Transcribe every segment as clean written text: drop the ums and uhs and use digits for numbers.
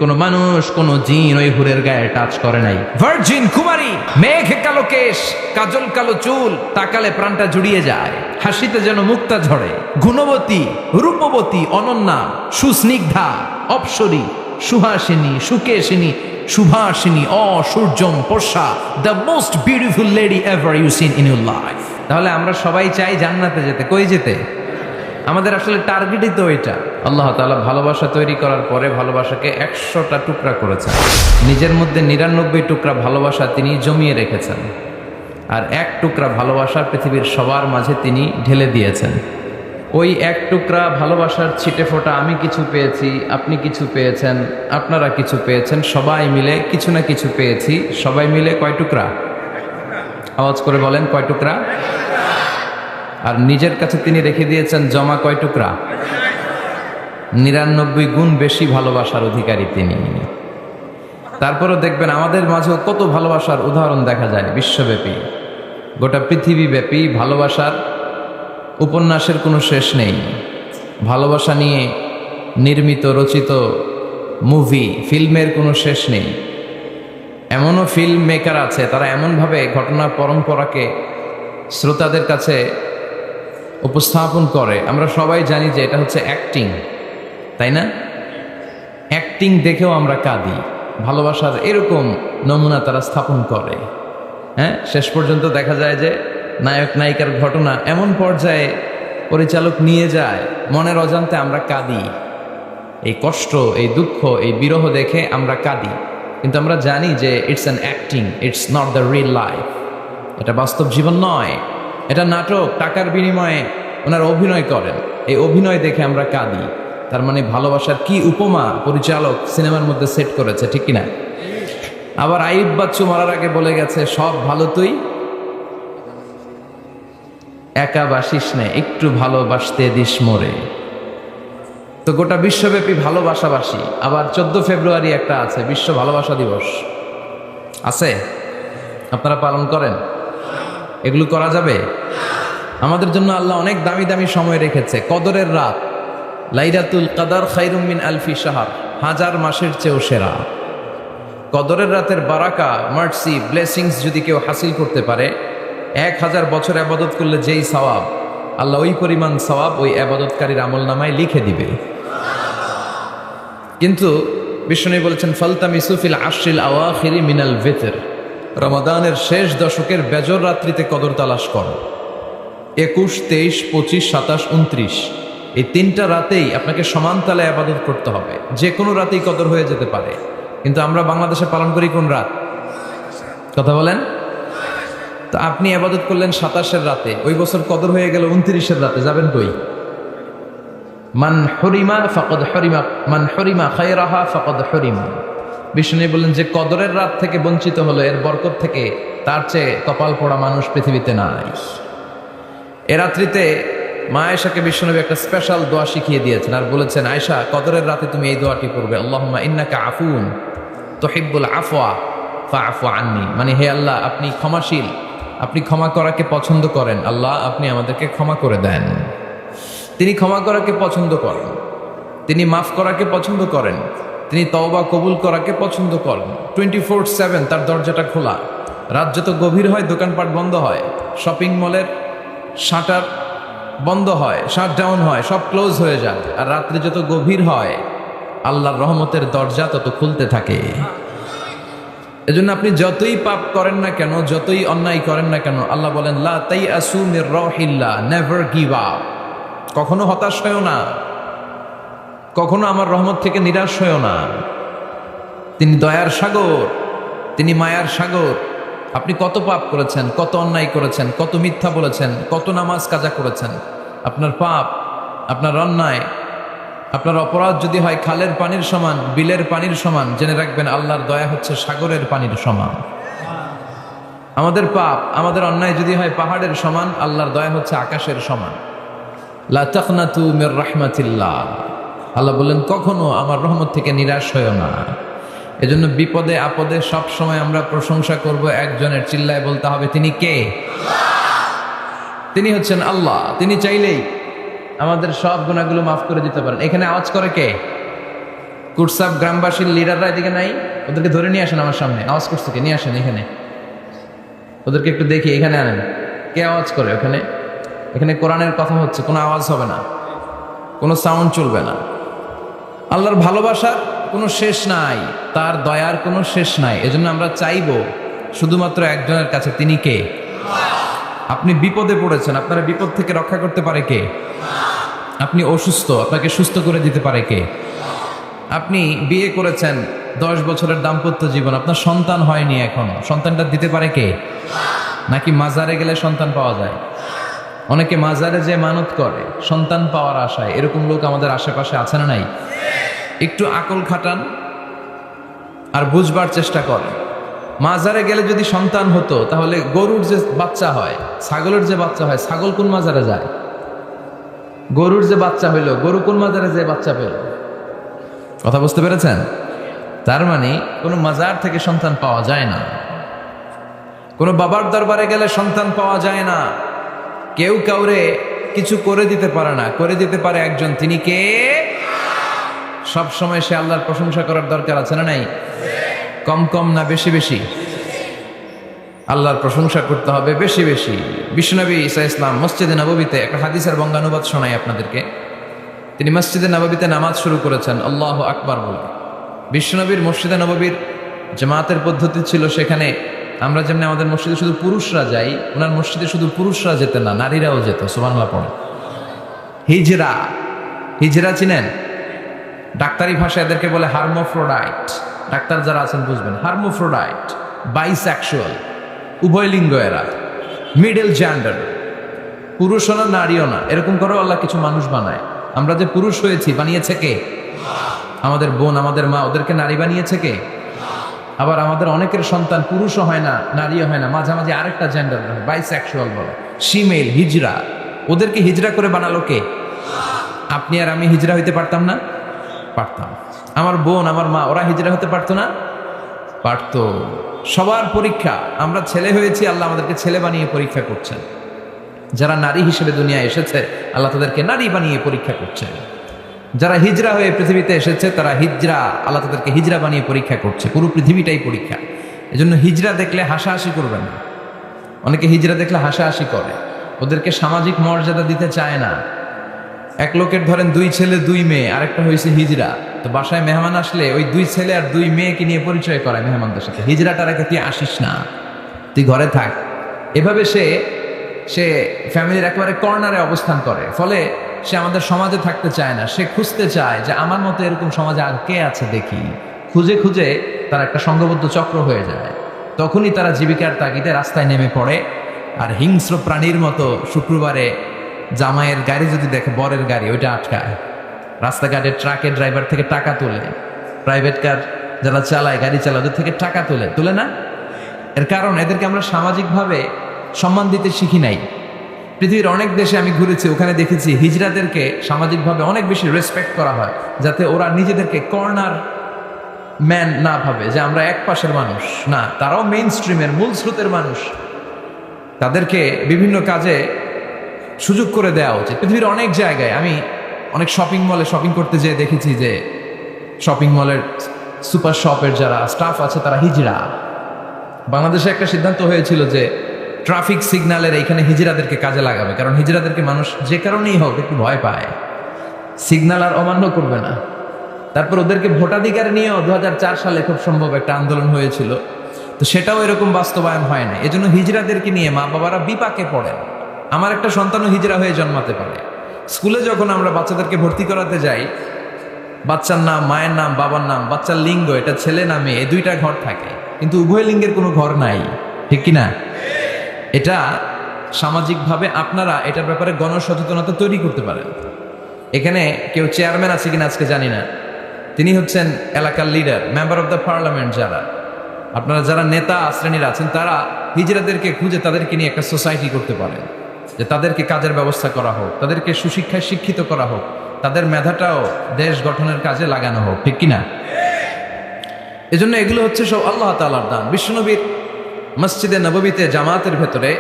কোন মানুষ কোন জিন ওই হুরের গায়ে টাচ করে নাই। ভার্জিন কুমারী, মেঘ কালো কেশ, কাজল কালো চুল, তাকালে প্রাণটা জুড়িয়ে যায়, হাসিতে যেন মুক্তা ঝরে। গুণবতী, রূপবতী, অনন্যা, সুস্নিগ্ধা, অপসরী, সুহাসিনী, সুকেশিনী, সুভাষিনী, অসূর্যম পোষা, the most beautiful lady ever you seen in your life. তাহলে আমরা সবাই চাই জান্নাতে যেতে। কই যেতে? আমাদের আসলে টার্গেটই তো এটা। আল্লাহ তাআলা ভালোবাসা তৈরি করার পরে ভালোবাসাকে 100টা টুকরা করেছেন। নিজের মধ্যে 99 টুকরা ভালোবাসা তিনি জমিয়ে রেখেছেন, আর এক টুকরা ভালোবাসা পৃথিবীর সবার মাঝে তিনি ঢেলে দিয়েছেন। ওই এক টুকরা ভালোবাসার ছিটে ফোঁটা আমি কিছু পেয়েছি, আপনি কিছু পেয়েছেন, আপনারা কিছু পেয়েছেন, সবাই মিলে কিছু না কিছু পেয়েছি। সবাই মিলে কয় টুকরা? আওয়াজ করে বলেন, কয় টুকরা? আর নিজের কাছে তিনি রেখে দিয়েছেন জমা কয় টুকরা? 99 গুণ বেশি ভালোবাসার অধিকারী তিনি। তারপরও দেখবেন আমাদের মাঝেও কত ভালোবাসার উদাহরণ দেখা যায় বিশ্বব্যাপী, গোটা পৃথিবীব্যাপী। ভালোবাসার উপন্যাসের কোনো শেষ নেই। ভালোবাসা নিয়ে নির্মিত রচিত মুভি, ফিল্মের কোনো শেষ নেই। এমনও ফিল্ম মেকার আছে, তারা এমনভাবে ঘটনা পরম্পরাকে শ্রোতাদের কাছে উপস্থাপন করে, আমরা সবাই জানি যে এটা হচ্ছে অ্যাক্টিং, তাই না? অ্যাক্টিং দেখেও আমরা কাঁদি। ভালোবাসার এরকম নমুনা তারা স্থাপন করে। হ্যাঁ, শেষ পর্যন্ত দেখা যায় যে নায়ক নায়িকার ঘটনা এমন পর্যায়ে পরিচালক নিয়ে যায়, মনের অজান্তে আমরা কাঁদি। এই কষ্ট, এই দুঃখ, এই বিরহ দেখে আমরা কাঁদি। কিন্তু আমরা জানি যে it's an acting, it's not the real life. এটা বাস্তব জীবন নয়, এটা নাটক। টাকার বিনিময়ে ওনারা অভিনয় করেন, এই অভিনয় দেখে আমরা কাঁদি। তার মানে ভালোবাসার কি উপমা পরিচালক সিনেমার মধ্যে সেট করেছে, ঠিক কিনা? আবার আইয়ুব বাচ্চু মরার আগে বলে গেছে, সব ভালো তুই একা বাসিস নে, একটু ভালোবাসতে দিস মোরে। তো গোটা বিশ্বব্যাপী ভালোবাসাবাসী। আবার 14 ফেব্রুয়ারি একটা আছে, বিশ্ব ভালোবাসা দিবস আছে, আপনারা পালন করেন? এগুলো করা যাবে? আমাদের জন্য আল্লাহ অনেক দামি দামি সময় রেখেছে। কদরের রাত, লাইলাতুল কদর খায়রুম মিন আলফি শাহর, 1000 মাসের চেয়েও সেরা। কদরের রাতের বারাকা, মার্সি, ব্লেসিংস যদি কেউ হাসিল করতে পারে, 1000 বছর ইবাদত করলে যেই সওয়াব, আল্লাহ ওই পরিমাণ সওয়াব ওই ইবাদতকারীর আমলনামায় লিখে দিবে। কিন্তু বিষ্ণু বলেছেন, ফালতামিসু ফিল আশরিল আওয়াখিরি মিনাল ভিতর, রমাদানের শেষ দশকের বেজর রাত্রিতে কদর তালাশ করো। 21, 23, 25, 27, 29 এই 3টা রাতেই আপনাকে সমান তালে ইবাদত করতে হবে। যে কোনো রাতেই কদর হয়ে যেতে পারে। কিন্তু আমরা বাংলাদেশে পালন করি কোন রাত? কথা বলেন। তো আপনি ইবাদত করলেন 27-এর রাতে, ওই বছর কদর হয়ে গেল 29-এর রাতে, যাবেন কই? মান হরিমা ফাকাদ হরিমা, মান হরিমা খায়রাহা ফাকাদ হরিমা। বিষ্ণু বললেন, যে কদরের রাত থেকে বঞ্চিত হলো, এর বরকত থেকে তার চেয়ে কপাল পোড়া মানুষ পৃথিবীতে নাই। এ রাত্রিতে মা আয়েশাকে বিশ্বনবী একটা স্পেশাল দোয়া শিখিয়ে দিয়েছেন, আর বলেছেন, আয়েশা, কদরের রাতে তুমি এই দোয়াটি পড়বে, আল্লাহুম্মা ইন্নাকা আফুন তুহিব্বুল আফওয়া ফাআফু আন্নি। মানে, হে আল্লাহ, আপনি ক্ষমাশীল, আপনি ক্ষমা করাকে পছন্দ করেন। আল্লাহ, আপনি আমাদেরকে ক্ষমা করে দেন। তিনি ক্ষমা করাকে পছন্দ করেন, তিনি মাফ করাকে পছন্দ করেন, তিনি তওবা কবুল করাকে পছন্দ করেন। 24/7 তার দরজাটা খোলা। রাত যত গভীর হয় দোকানপাট বন্ধ হয়, শপিং মলের শাটার বন্ধ হয়, শাটডাউন হয়, সব ক্লোজ হয়ে যায়। আর রাত্রি যত গভীর হয় আল্লাহর রহমতের দরজা তত খুলতে থাকে। এজন্য আপনি যতই পাপ করেন না কেন, যতই অন্যায় করেন না কেন, আল্লাহ বলেন, লা তাইআসু মির রাহিল্লাহ, নেভার গিভ আপ। কখনো হতাশ হয়ো না, কখনো আমার রহমত থেকে নিরাশ হয়ো না। তিনি দয়ার সাগর, তিনি মায়ার সাগর। আপনি কত পাপ করেছেন, কত অন্যায় করেছেন, কত মিথ্যা বলেছেন, কত নামাজ কাজা করেছেন। আপনার পাপ, আপনার অন্যায়, আপনার অপরাধ যদি হয় খালের পানির সমান, বিলের পানির সমান, জেনে রাখবেন আল্লাহর দয়া হচ্ছে সাগরের পানির সমান। আমাদের পাপ, আমাদের অন্যায় যদি হয় পাহাড়ের সমান, আল্লাহর দয়া হচ্ছে আকাশের সমান। লা তাকনাতু মির রাহমাতিল্লাহ, আল্লাহ বললেন, কখনো আমার রহমত থেকে নিরাশ হয়ো না। এজন্য বিপদে আপদে সব সময় আমরা প্রশংসা করব একজনের, চিল্লায় বলতে হবে, তিনি কে? তিনি হচ্ছেন আল্লাহ। তিনি চাইলেই আমাদের সব গুনাহগুলো মাফ করে দিতে পারেন। এখানে আওয়াজ করে কে? কুরসাব গ্রামবাসীর লিডাররা এদিকে নাই? ওদেরকে ধরে নিয়ে আসেন আমার সামনে। আওয়াজ করছে কে? নিয়ে আসেন এখানে, ওদেরকে একটু দেখি। এখানে আনেন। কে আওয়াজ করে ওখানে? এখানে কোরআনের কথা হচ্ছে, কোনো আওয়াজ হবে না, কোনো সাউন্ড চলবে না। আল্লাহর ভালোবাসার কোনো শেষ নাই, তার দয়ার কোনো শেষ নাই। এজন্য আমরা চাইব শুধুমাত্র একজনের কাছে, তিনি কে? আপনি বিপদে পড়েছেন, আপনার বিপদ থেকে রক্ষা করতে পারে কে? আপনি অসুস্থ, আপনাকে সুস্থ করে দিতে পারে কে? আপনি বিয়ে করেছেন, 10 বছরের দাম্পত্য জীবন, আপনার সন্তান হয়নি এখনো, সন্তানটা দিতে পারে কে? নাকি মাজারে গেলে সন্তান পাওয়া যায়? অনেকে মাজারে যে মানত করে সন্তান পাওয়ার আশায়, এরকম লোক আমাদের আশেপাশে আছে না নাই? একটু আকল খাটান আর বুঝবার চেষ্টা করেন। মাজারে গেলে যদি সন্তান হতো, তাহলে গরুর যে বাচ্চা হয়, ছাগলের যে বাচ্চা হয়, ছাগল কোন মাজারে যায়? গরুর যে বাচ্চা হইলো, গরু কোন মাজারে যে বাচ্চা পেল? কথা বুঝতে পেরেছেন? তার মানে কোনো মাজার থেকে সন্তান পাওয়া যায় না, কোনো বাবার দরবারে গেলে সন্তান পাওয়া যায় না। কেউ কাউরে কিছু করে দিতে পারে না, করে দিতে পারে একজন, তিনি কে? সব সময় সে আল্লাহর প্রশংসা করার দরকার আছে না নাই? কম কম না বেশি বেশি? আল্লাহর প্রশংসা করতে হবে বেশি বেশি। বিশ্বনবী ঈসা ইসলাম মসজিদে নববীতে একটা হাদিসের বঙ্গানুবাদ শোনাই আপনাদেরকে। তিনি মসজিদে নববীতে নামাজ শুরু করেছেন আল্লাহু আকবার বলে। বিশ্বনবীর মসজিদে নববীর জামাতের পদ্ধতি ছিল, সেখানে আমরা যেমনি আমাদের মসজিদে শুধু পুরুষরা যাই, ওনার মসজিদে শুধু পুরুষরা যেতেন না, নারীরাও যেত। সুবহানাল্লাহ পড়ে। হিজরা, হিজরা চিনেন? ডাক্তারি ভাষায় এদেরকে বলে হার্মোফ্রোডাইট। ডাক্তার যারা আছেন বুঝবেন। হার্মোফ্রোডাইট, বাইসেক্সুয়াল, উভয় লিঙ্গ এরা, মিডল জেন্ডার, পুরুষও না নারীও না, এরকম করেও আল্লাহ কিছু মানুষ বানায়। আমরা যে পুরুষ হয়েছি বানিয়েছে কে? আমাদের বোন, আমাদের মা, ওদেরকে নারী বানিয়েছে কে? আবার আমাদের অনেকের সন্তান পুরুষও হয় না, নারীও হয় না, মাঝামাঝি আরেকটা জেন্ডার, বাইসেক্সুয়াল বলে, শিমেল, হিজরা। ওদেরকে হিজরা করে বানালো কে? আপনি আর আমি হিজরা হইতে পারতাম না? পারতাম। আমার বোন, আমার মা, ওরা হিজরা হতে পারতো না? পারতো। সবার পরীক্ষা। আমরা ছেলে হয়েছি, আল্লাহ আমাদেরকে ছেলে বানিয়ে পরীক্ষা করছেন। যারা নারী হিসেবে দুনিয়া এসেছে, আল্লাহ তাদেরকে নারী বানিয়ে পরীক্ষা করছেন। যারা হিজরা হয়ে পৃথিবীতে এসেছে, তারা হিজরা, আল্লাহ তাদেরকে হিজরা বানিয়ে পরীক্ষা করছে। পুরো পৃথিবীটাই পরীক্ষা। এজন্য হিজরা দেখলে হাসাহাসি করবেন না। অনেকে হিজরা দেখলে হাসাহাসি করে, ওদেরকে সামাজিক মর্যাদা দিতে চায় না। এক লোকের ধরেন 2 ছেলে 2 মেয়ে, আরেকটা হয়েছে হিজরা। তো বাসায় মেহমান আসলে ওই 2 ছেলে আর 2 মেয়েকে নিয়ে পরিচয় করায় মেহমানদের সাথে। হিজরাটা রেখে তুই আসিস না, তুই ঘরে থাক। এভাবে সে ফ্যামিলির একেবারে কর্নারে অবস্থান করে। ফলে সে আমাদের সমাজে থাকতে চায় না। সে খুঁজতে চায় যে আমার মতো এরকম সমাজে আর কে আছে দেখি। খুঁজে খুঁজে তার একটা সংঘবদ্ধ চক্র হয়ে যায়। তখনই তারা জীবিকার তাগিদে রাস্তায় নেমে পড়ে। আর হিংস্র প্রাণীর মতো শুক্রবারে জামাইয়ের গাড়ি যদি দেখে, বরের গাড়ি, ওইটা আটকায়। রাস্তাঘাটে ট্রাকের ড্রাইভার থেকে টাকা তোলে, প্রাইভেট কার যারা চালায়, গাড়ি চালায়, ওদের থেকে টাকা তোলে না? এর কারণ এদেরকে আমরা সামাজিকভাবে সম্মান দিতে শিখি নাই। পৃথিবীর অনেক দেশে আমি ঘুরেছি, ওখানে দেখেছি হিজড়াদেরকে সামাজিকভাবে অনেক বেশি রেসপেক্ট করা হয়, যাতে ওরা নিজেদেরকে কর্নার ম্যান না ভাবে যে আমরা এক পাশের মানুষ। না, তারাও মেইন স্ট্রিমের, মূল স্রোতের মানুষ। তাদেরকে বিভিন্ন কাজে সুযোগ করে দেওয়া উচিত। পৃথিবীর অনেক জায়গায় আমি অনেক শপিং মলে শপিং করতে যেয়ে দেখেছি যে শপিং মলের সুপার শপের যারা স্টাফ আছে তারা হিজড়া। বাংলাদেশে একটা সিদ্ধান্ত হয়েছিল যে ট্রাফিক সিগন্যালের এইখানে হিজড়াদেরকে কাজে লাগাবে, কারণ হিজড়াদেরকে মানুষ যে কারণেই হোক একটু ভয় পায়, সিগন্যাল আর অমান্য করবে না। তারপর ওদেরকে ভোটাধিকার নিয়েও 2004 সালে খুব সম্ভব একটা আন্দোলন হয়েছিল, তো সেটাও এরকম বাস্তবায়ন হয় না। এজন্য হিজড়াদেরকে নিয়ে মা বাবারা বিপাকে পড়েন। আমার একটা সন্তানও হিজড়া হয়ে জন্মাতে পারে। স্কুলে যখন আমরা বাচ্চাদেরকে ভর্তি করাতে যাই, বাচ্চার নাম, মায়ের নাম, বাবার নাম, বাচ্চার লিঙ্গ, এটা ছেলে না মেয়ে, এই 2টা ঘর থাকে, কিন্তু উভয় লিঙ্গের কোনো ঘর নাই, ঠিক কিনা? এটা সামাজিকভাবে আপনারা এটার ব্যাপারে গণসচেতনতা তৈরি করতে পারেন। এখানে কেউ চেয়ারম্যান আছে কিনা আজকে জানি না, তিনি হচ্ছেন এলাকার leader, member of the parliament. আপনারা যারা নেতা শ্রেণীর আছেন, তারা হিজড়াদেরকে খুঁজে তাদেরকে নিয়ে একটা সোসাইটি করতে পারেন, যে তাদেরকে কাজের ব্যবস্থা করা হোক, তাদেরকে সুশিক্ষায় শিক্ষিত করা হোক, তাদের মেধাটাও দেশ গঠনের কাজে লাগানো হোক, ঠিক কিনা? এজন্য এগুলো হচ্ছে সব আল্লাহ তাআলার দান। বিশ্বনবীর মসজিদে নববীতে জামাতের ভেতরে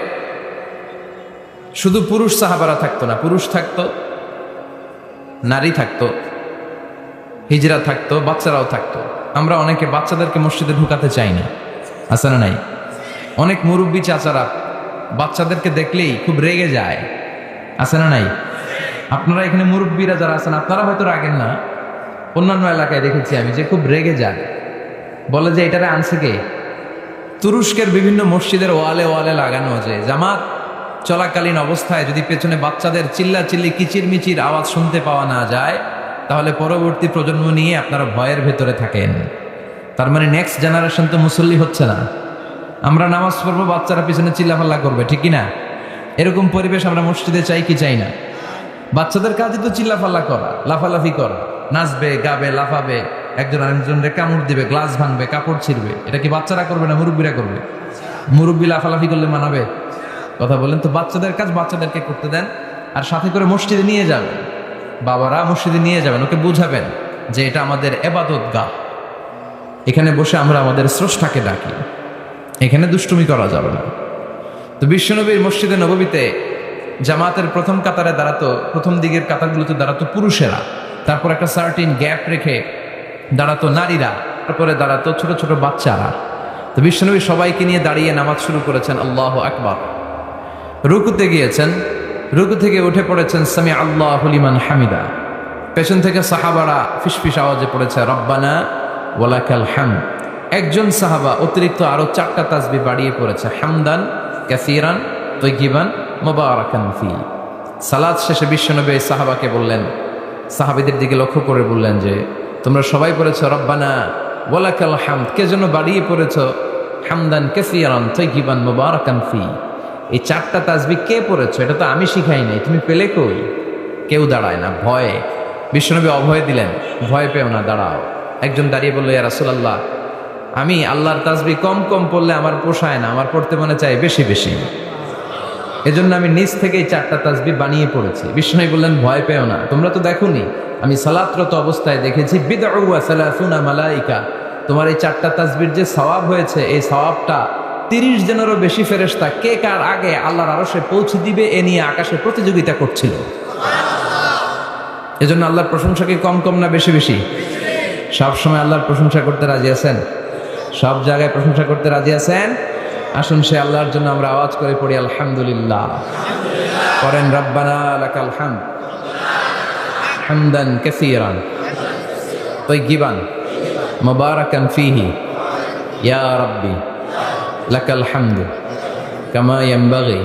শুধু পুরুষ সাহাবারা থাকতো না, পুরুষ থাকতো, নারী থাকতো, হিজরা থাকতো, বাচ্চারাও থাকতো। আমরা অনেকে বাচ্চাদেরকে মসজিদে ঢুকাতে চাই না, আছে না নাই? অনেক মুরব্বী চাচারা বাচ্চাদেরকে দেখলেই খুব রেগে যায়, আছে না নাই? আপনারা এখানে মুরব্বীরা যারা আছেন আপনারা হয়তো রাগেন না, অন্যান্য এলাকায় দেখেছি আমি যে খুব রেগে যায়, বলে যে এটারে আনছে কে? তুরস্কের বিভিন্ন মসজিদের ওয়ালে ওয়ালে লাগানো, যে জামাত চলাকালীন অবস্থায় যদি পেছনে বাচ্চাদের চিল্লাচিল্লি কিচিরমিচির আওয়াজ শুনতে পাওয়া না যায়, তাহলে পরবর্তী প্রজন্ম নিয়ে আপনারা ভয়ের ভেতরে থাকেন। তার মানে নেক্সট জেনারেশন তো মুসল্লি হচ্ছে না। আমরা নামাজ পড়বো, বাচ্চারা পিছনে চিল্লাফাল্লা করবে, ঠিক কি না? এরকম পরিবেশ আমরা মসজিদে চাই কি চাই না? বাচ্চাদের কাজে তো চিল্লাফাল্লা করা, লাফালাফি করা, নাচবে, গাবে, লাফাবে, একজন আরেকজনের কামড় দিবে, গ্লাস ভাঙবে, কাপড় ছিঁড়বে। এটা কি বাচ্চারা করবে না মুরব্বীরা করবে? মুরব্বী লাফালাফি করলে মানাবে? কথা বলেন তো। বাচ্চাদের কাজ বাচ্চাদেরকে করতে দেন, আর সাথে করে মসজিদে নিয়ে যাবেন, বাবারা মসজিদে নিয়ে যাবেন, ওকে বুঝাবেন যে এটা আমাদের এবাদত গাহ, এখানে বসে আমরা আমাদের স্রষ্টাকে ডাকি, এখানে দুষ্টুমি করা যাবে না। তো বিশ্বনবীর মসজিদে নববীতে জামাতের প্রথম কাতারে দাঁড়াতো, প্রথম দিকের কাতারগুলোতে দাঁড়াতো পুরুষেরা, তারপর একটা সার্টিন গ্যাপ রেখে দাঁড়াতো নারীরা, তারপরে দাঁড়াতো ছোট ছোট বাচ্চারা। তো বিশ্বনবী সবাইকে নিয়ে দাঁড়িয়ে নামাজ শুরু করেছেন, আল্লাহু আকবার। রুকুতে গিয়েছেন, রুকু থেকে উঠে পড়েছেন সামি আল্লাহু লিমান হামিদা। পেছন থেকে সাহাবারা ফিসফিস আওয়াজে পড়েছে রব্বানা ওয়ালাকাল হামদ। একজন সাহাবা অতিরিক্ত আরো 4টা তাসবিহ বাড়িয়ে পড়েছে, হামদান কাসীরান তাইয়িবান মুবারাকান ফি। সালাত শেষে বিশ্বনবী সাহাবাকে বললেন, সাহাবীদের দিকে লক্ষ্য করে বললেন যে তোমরা সবাই পড়েছো রব্বানা ওয়ালাকাল হামদ, কে জন্য বাড়িয়ে পড়েছো হামদান কাসীরান তাইয়িবান মুবারাকান ফি? এই 4টা তাসবিহ কে পড়েছো? এটা তো আমি শিখাই নাই, তুমি পেলে কই? কেউ দাঁড়ায় না, ভয়ে। বিশ্বনবী অভয় দিলেন, ভয় পেও না, দাঁড়াও। একজন দাঁড়িয়ে বলল, ইয়া রাসূলুল্লাহ, আমি আল্লাহর তাসবিহ কম কম পড়লে আমার পোষায় না, আমার পড়তে মনে চাই বেশি বেশি, এজন্য আমি নিজ থেকেই 4টা তাসবিহ বানিয়ে পড়েছি। বিশ্বনবী বললেন, ভয় পেও না, তোমরা তো দেখোনি, আমি সালাতরত অবস্থায় দেখেছি বিদউ ওয়া সালাসুনা মালাইকা, তোমার এই 4টা তাসবিহর যে সওয়াব হয়েছে, এই সওয়াবটা 30 জনেরও বেশি ফেরেশতা কে কার আগে আল্লাহর আরশে পৌঁছে দিবে এ নিয়ে আকাশে প্রতিযোগিতা করছিল। এজন্য আল্লাহর প্রশংসা কি কম কম না বেশি বেশি? সব সময় আল্লাহর প্রশংসা করতে রাজি আছেন? সব জায়গায় প্রশংসা করতে রাজি আছেন? আসুন সে আল্লাহর জন্য আমরা আওয়াজ করে পড়ি আলহামদুলিল্লাহ। করেন রব্বানা লাকাল হামদ হামদান কাসীরান তাইয়িবান মুবারাকান ফীহি ইয়া রাব্বি লাকাল হামদু কামা ইয়ানবাগি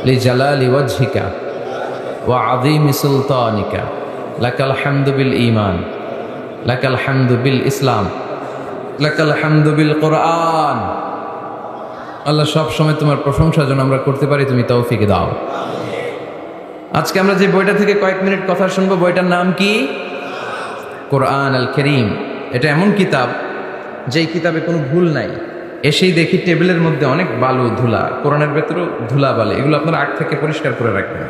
লিজালালি ওয়াজহিকা ওয়া আযীমি সুলতানিকা লাকাল হামদু বিল ঈমান লাকাল হামদু বিল ইসলাম লাকাল হামদু বিল কোরআন। আল্লাহ সব সময় তোমার প্রশংসা যেন আমরা করতে পারি, তুমি তৌফিক দাও। আজকে আমরা যে বইটা থেকে কয়েক মিনিট কথা শুনবো, বইটার নাম কি? কোরআন আল কারীম। এটা এমন কিতাব যেই কিতাবে কোনো ভুল নাই। এসেই দেখি টেবিলের মধ্যে অনেক বালু ধুলা, কোরআনের ভেতরেও ধুলা বালে, এগুলো আপনারা আগ থেকে পরিষ্কার করে রাখবেন।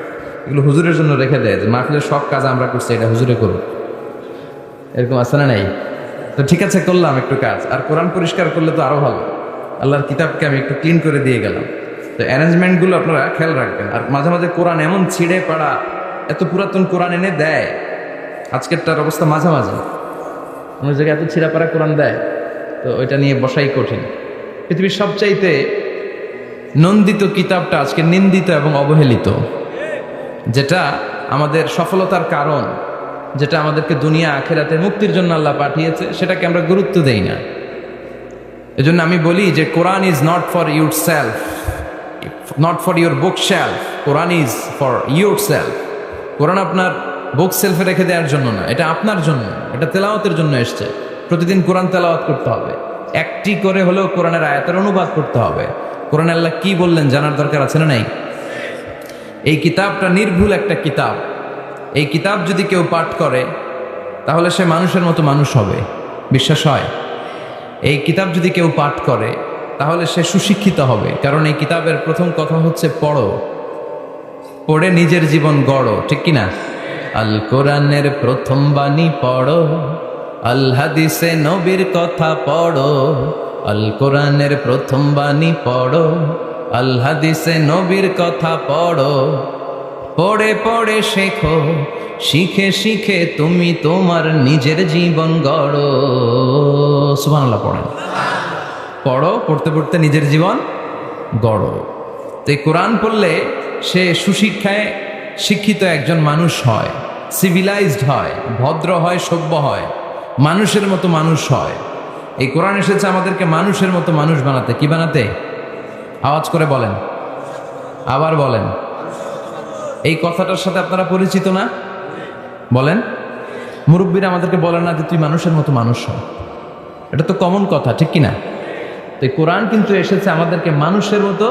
এগুলো হুজুরের জন্য রেখে দেয় যে মাহফিলের সব কাজ আমরা করছি, এটা হুজুরে করুন, এরকম আছে না নাই? তো ঠিক আছে, করলাম একটু কাজ, আর কোরআন পরিষ্কার করলে তো আরো ভালো। আল্লাহর কিতাবকে আমি একটু ক্লিন করে দিয়ে গেলাম। তো অ্যারেঞ্জমেন্টগুলো আপনারা খেয়াল রাখবেন। আর মাঝে মাঝে কোরআন এমন ছিঁড়ে পাড়া, এত পুরাতন কোরআন এনে দেয়, আজকেরটার অবস্থা মাঝামাঝি, অন্য জায়গায় এত ছিঁড়া পাড়া কোরআন দেয়, তো ওইটা নিয়ে বসাই কঠিন। পৃথিবীর সবচাইতে নন্দিত কিতাবটা আজকে নিন্দিত এবং অবহেলিত, যেটা আমাদের সফলতার কারণ, যেটা আমাদেরকে দুনিয়া আখেরাতে মুক্তির জন্য আল্লাহ পাঠিয়েছে, সেটাকে আমরা গুরুত্ব দেই না। এজন্য আমি বলি যে Quran is not for yourself, not for your book shelf, Quran is for yourself. Quran আপনার বুক সেলফে রেখে দেওয়ার জন্য না, এটা আপনার জন্য, এটা তেলাওয়াতের জন্য এসছে। প্রতিদিন কোরআন তেলাওয়াত করতে হবে, একটি করে হলেও কোরআনের আয়াতের অনুবাদ করতে হবে। কোরআন আল্লাহ কি বললেন জানার দরকার আছে না নাই? এই কিতাবটা নির্ভুল একটা কিতাব। এই কিতাব যদি কেউ পাঠ করে তাহলে সে মানুষের মতো মানুষ হবে, বিশ্বাস হয়? এই কিতাব যদি কেউ পাঠ করে তাহলে সে সুশিক্ষিত হবে, কারণ এই কিতাবের প্রথম কথা হচ্ছে পড়ো, পড়ে নিজের জীবন গড়ো, ঠিক কিনা? আল কোরআনের প্রথম বাণী পড়ো, আল হাদিসে নবীর কথা পড়ো, আল কোরআনের প্রথম বাণী পড়ো, আল হাদিসে নবীর কথা পড়ো, পড়ে পড়ে শেখো, শিখে শিখে তুমি তোমার নিজের জীবন গড়ো। সুবহানাল্লাহ পড়েন। পড়ো, পড়তে পড়তে নিজের জীবন গড়ো। তো এই কোরআন পড়লে সে সুশিক্ষায় শিক্ষিত একজন মানুষ হয়, সিভিলাইজড হয়, ভদ্র হয়, সভ্য হয়, মানুষের মতো মানুষ হয়। এই কোরআন এসেছে আমাদেরকে মানুষের মতো মানুষ বানাতে। কি বানাতে? আওয়াজ করে বলেন, আবার বলেন। এই কথাটার সাথে আপনারা পরিচিত না? বলেন। মুরব্বীরা আমাদেরকে বলেন না যে তুই মানুষের মতো মানুষ হ। এটা তো কমন কথা, ঠিক কিনা? তো এই কোরআন কিন্তু এসেছে আমাদেরকে মানুষের মতো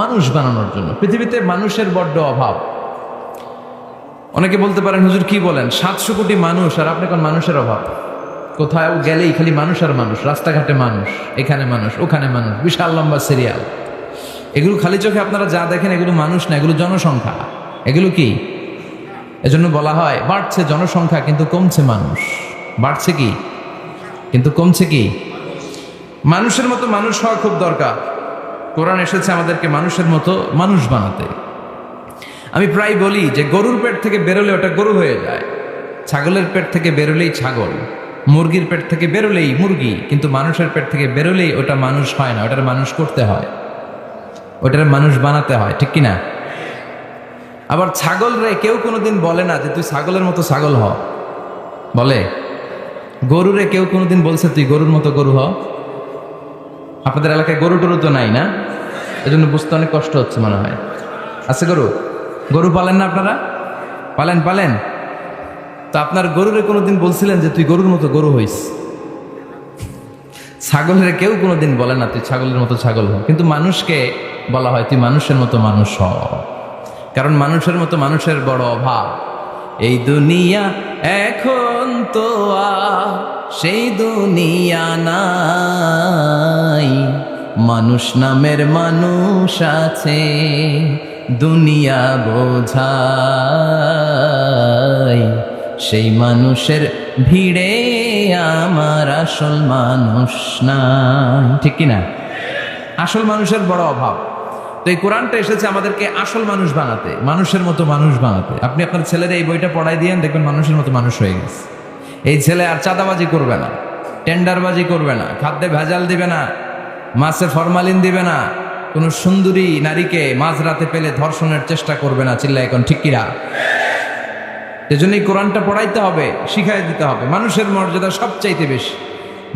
মানুষ বানানোর জন্য। পৃথিবীতে মানুষের বড্ড অভাব। অনেকে বলতে পারেন, হুজুর কি বলেন, 700 কোটি মানুষ আর আপনি কোন মানুষের অভাব? কোথাও গেলেই খালি মানুষ আর মানুষ, রাস্তাঘাটে মানুষ, এখানে মানুষ, ওখানে মানুষ, বিশাল লম্বা সিরিয়াল। এগুলো খালি চোখে আপনারা যা দেখেন এগুলো মানুষ না, এগুলো জনসংখ্যা। এগুলো কি? এজন্য বলা হয় বাড়ছে জনসংখ্যা কিন্তু কমছে মানুষ। বাড়ছে কি কিন্তু কমছে কি? মানুষের মতো মানুষ হওয়া খুব দরকার। কোরআন এসেছে আমাদেরকে মানুষের মতো মানুষ বানাতে। আমি প্রায় বলি যে গরুর পেট থেকে বেরোলে ওটা গরু হয়ে যায়, ছাগলের পেট থেকে বেরোলেই ছাগল, মুরগির পেট থেকে বেরোলেই মুরগি, কিন্তু মানুষের পেট থেকে বেরোলেই ওটা মানুষ হয় না, ওটার মানুষ করতে হয়, ওটার মানুষ বানাতে হয়, ঠিক কিনা? আবার ছাগল রে কেউ কোনোদিন বলে না যে তুই ছাগলের মতো ছাগল হ, বলে? গরুরে কেউ কোনোদিন বলছে তুই গরুর মতো গরু হ? আপনাদের এলাকায় গরু টরু তো নাই না, এজন্য বুঝতে অনেক কষ্ট হচ্ছে মনে হয়। আছে গরু? গরু পালেন না আপনারা? পালেন পালেন? তো আপনার গরুরে কোনোদিন বলছিলেন যে তুই গরুর মতো গরু হইস? ছাগলের কেউ কোনোদিন বলে না তুই ছাগলের মতো ছাগল হ, কিন্তু মানুষকে বলা হয় তুই মানুষের মতো মানুষ হ। কারণ মানুষের মতো মানুষের বড় অভাব। এই দুনিয়া এখন তো আর সেই দুনিয়া নাই, মানুষ নামের মানুষ আছে দুনিয়া বোঝায়, সেই মানুষের ভিড়ে আমার আসল মানুষ নাই, ঠিক কিনা? আসল মানুষের বড় অভাব। তো এই কোরআনটা এসেছে আমাদেরকে আসল মানুষ বানাতে, মানুষের মতো মানুষ বানাতে। আপনি আপনার ছেলের এই বইটা পড়াই দিয়েন, দেখবেন মানুষের মতো মানুষ হয়ে গেছে। এই ছেলে আর চাঁদাবাজি করবে না, টেন্ডারবাজি করবে না, খাদ্যে ভেজাল দিবে না, মাছে ফরমালিন দিবে না, কোনো সুন্দরী নারীকে মাঝরাতে পেলে ধর্ষণের চেষ্টা করবে না। চিল্লা এখন ঠিক কিনা? এজন্য এই কোরআনটা পড়াইতে হবে, শিখাই দিতে হবে। মানুষের মর্যাদা সবচাইতে বেশি।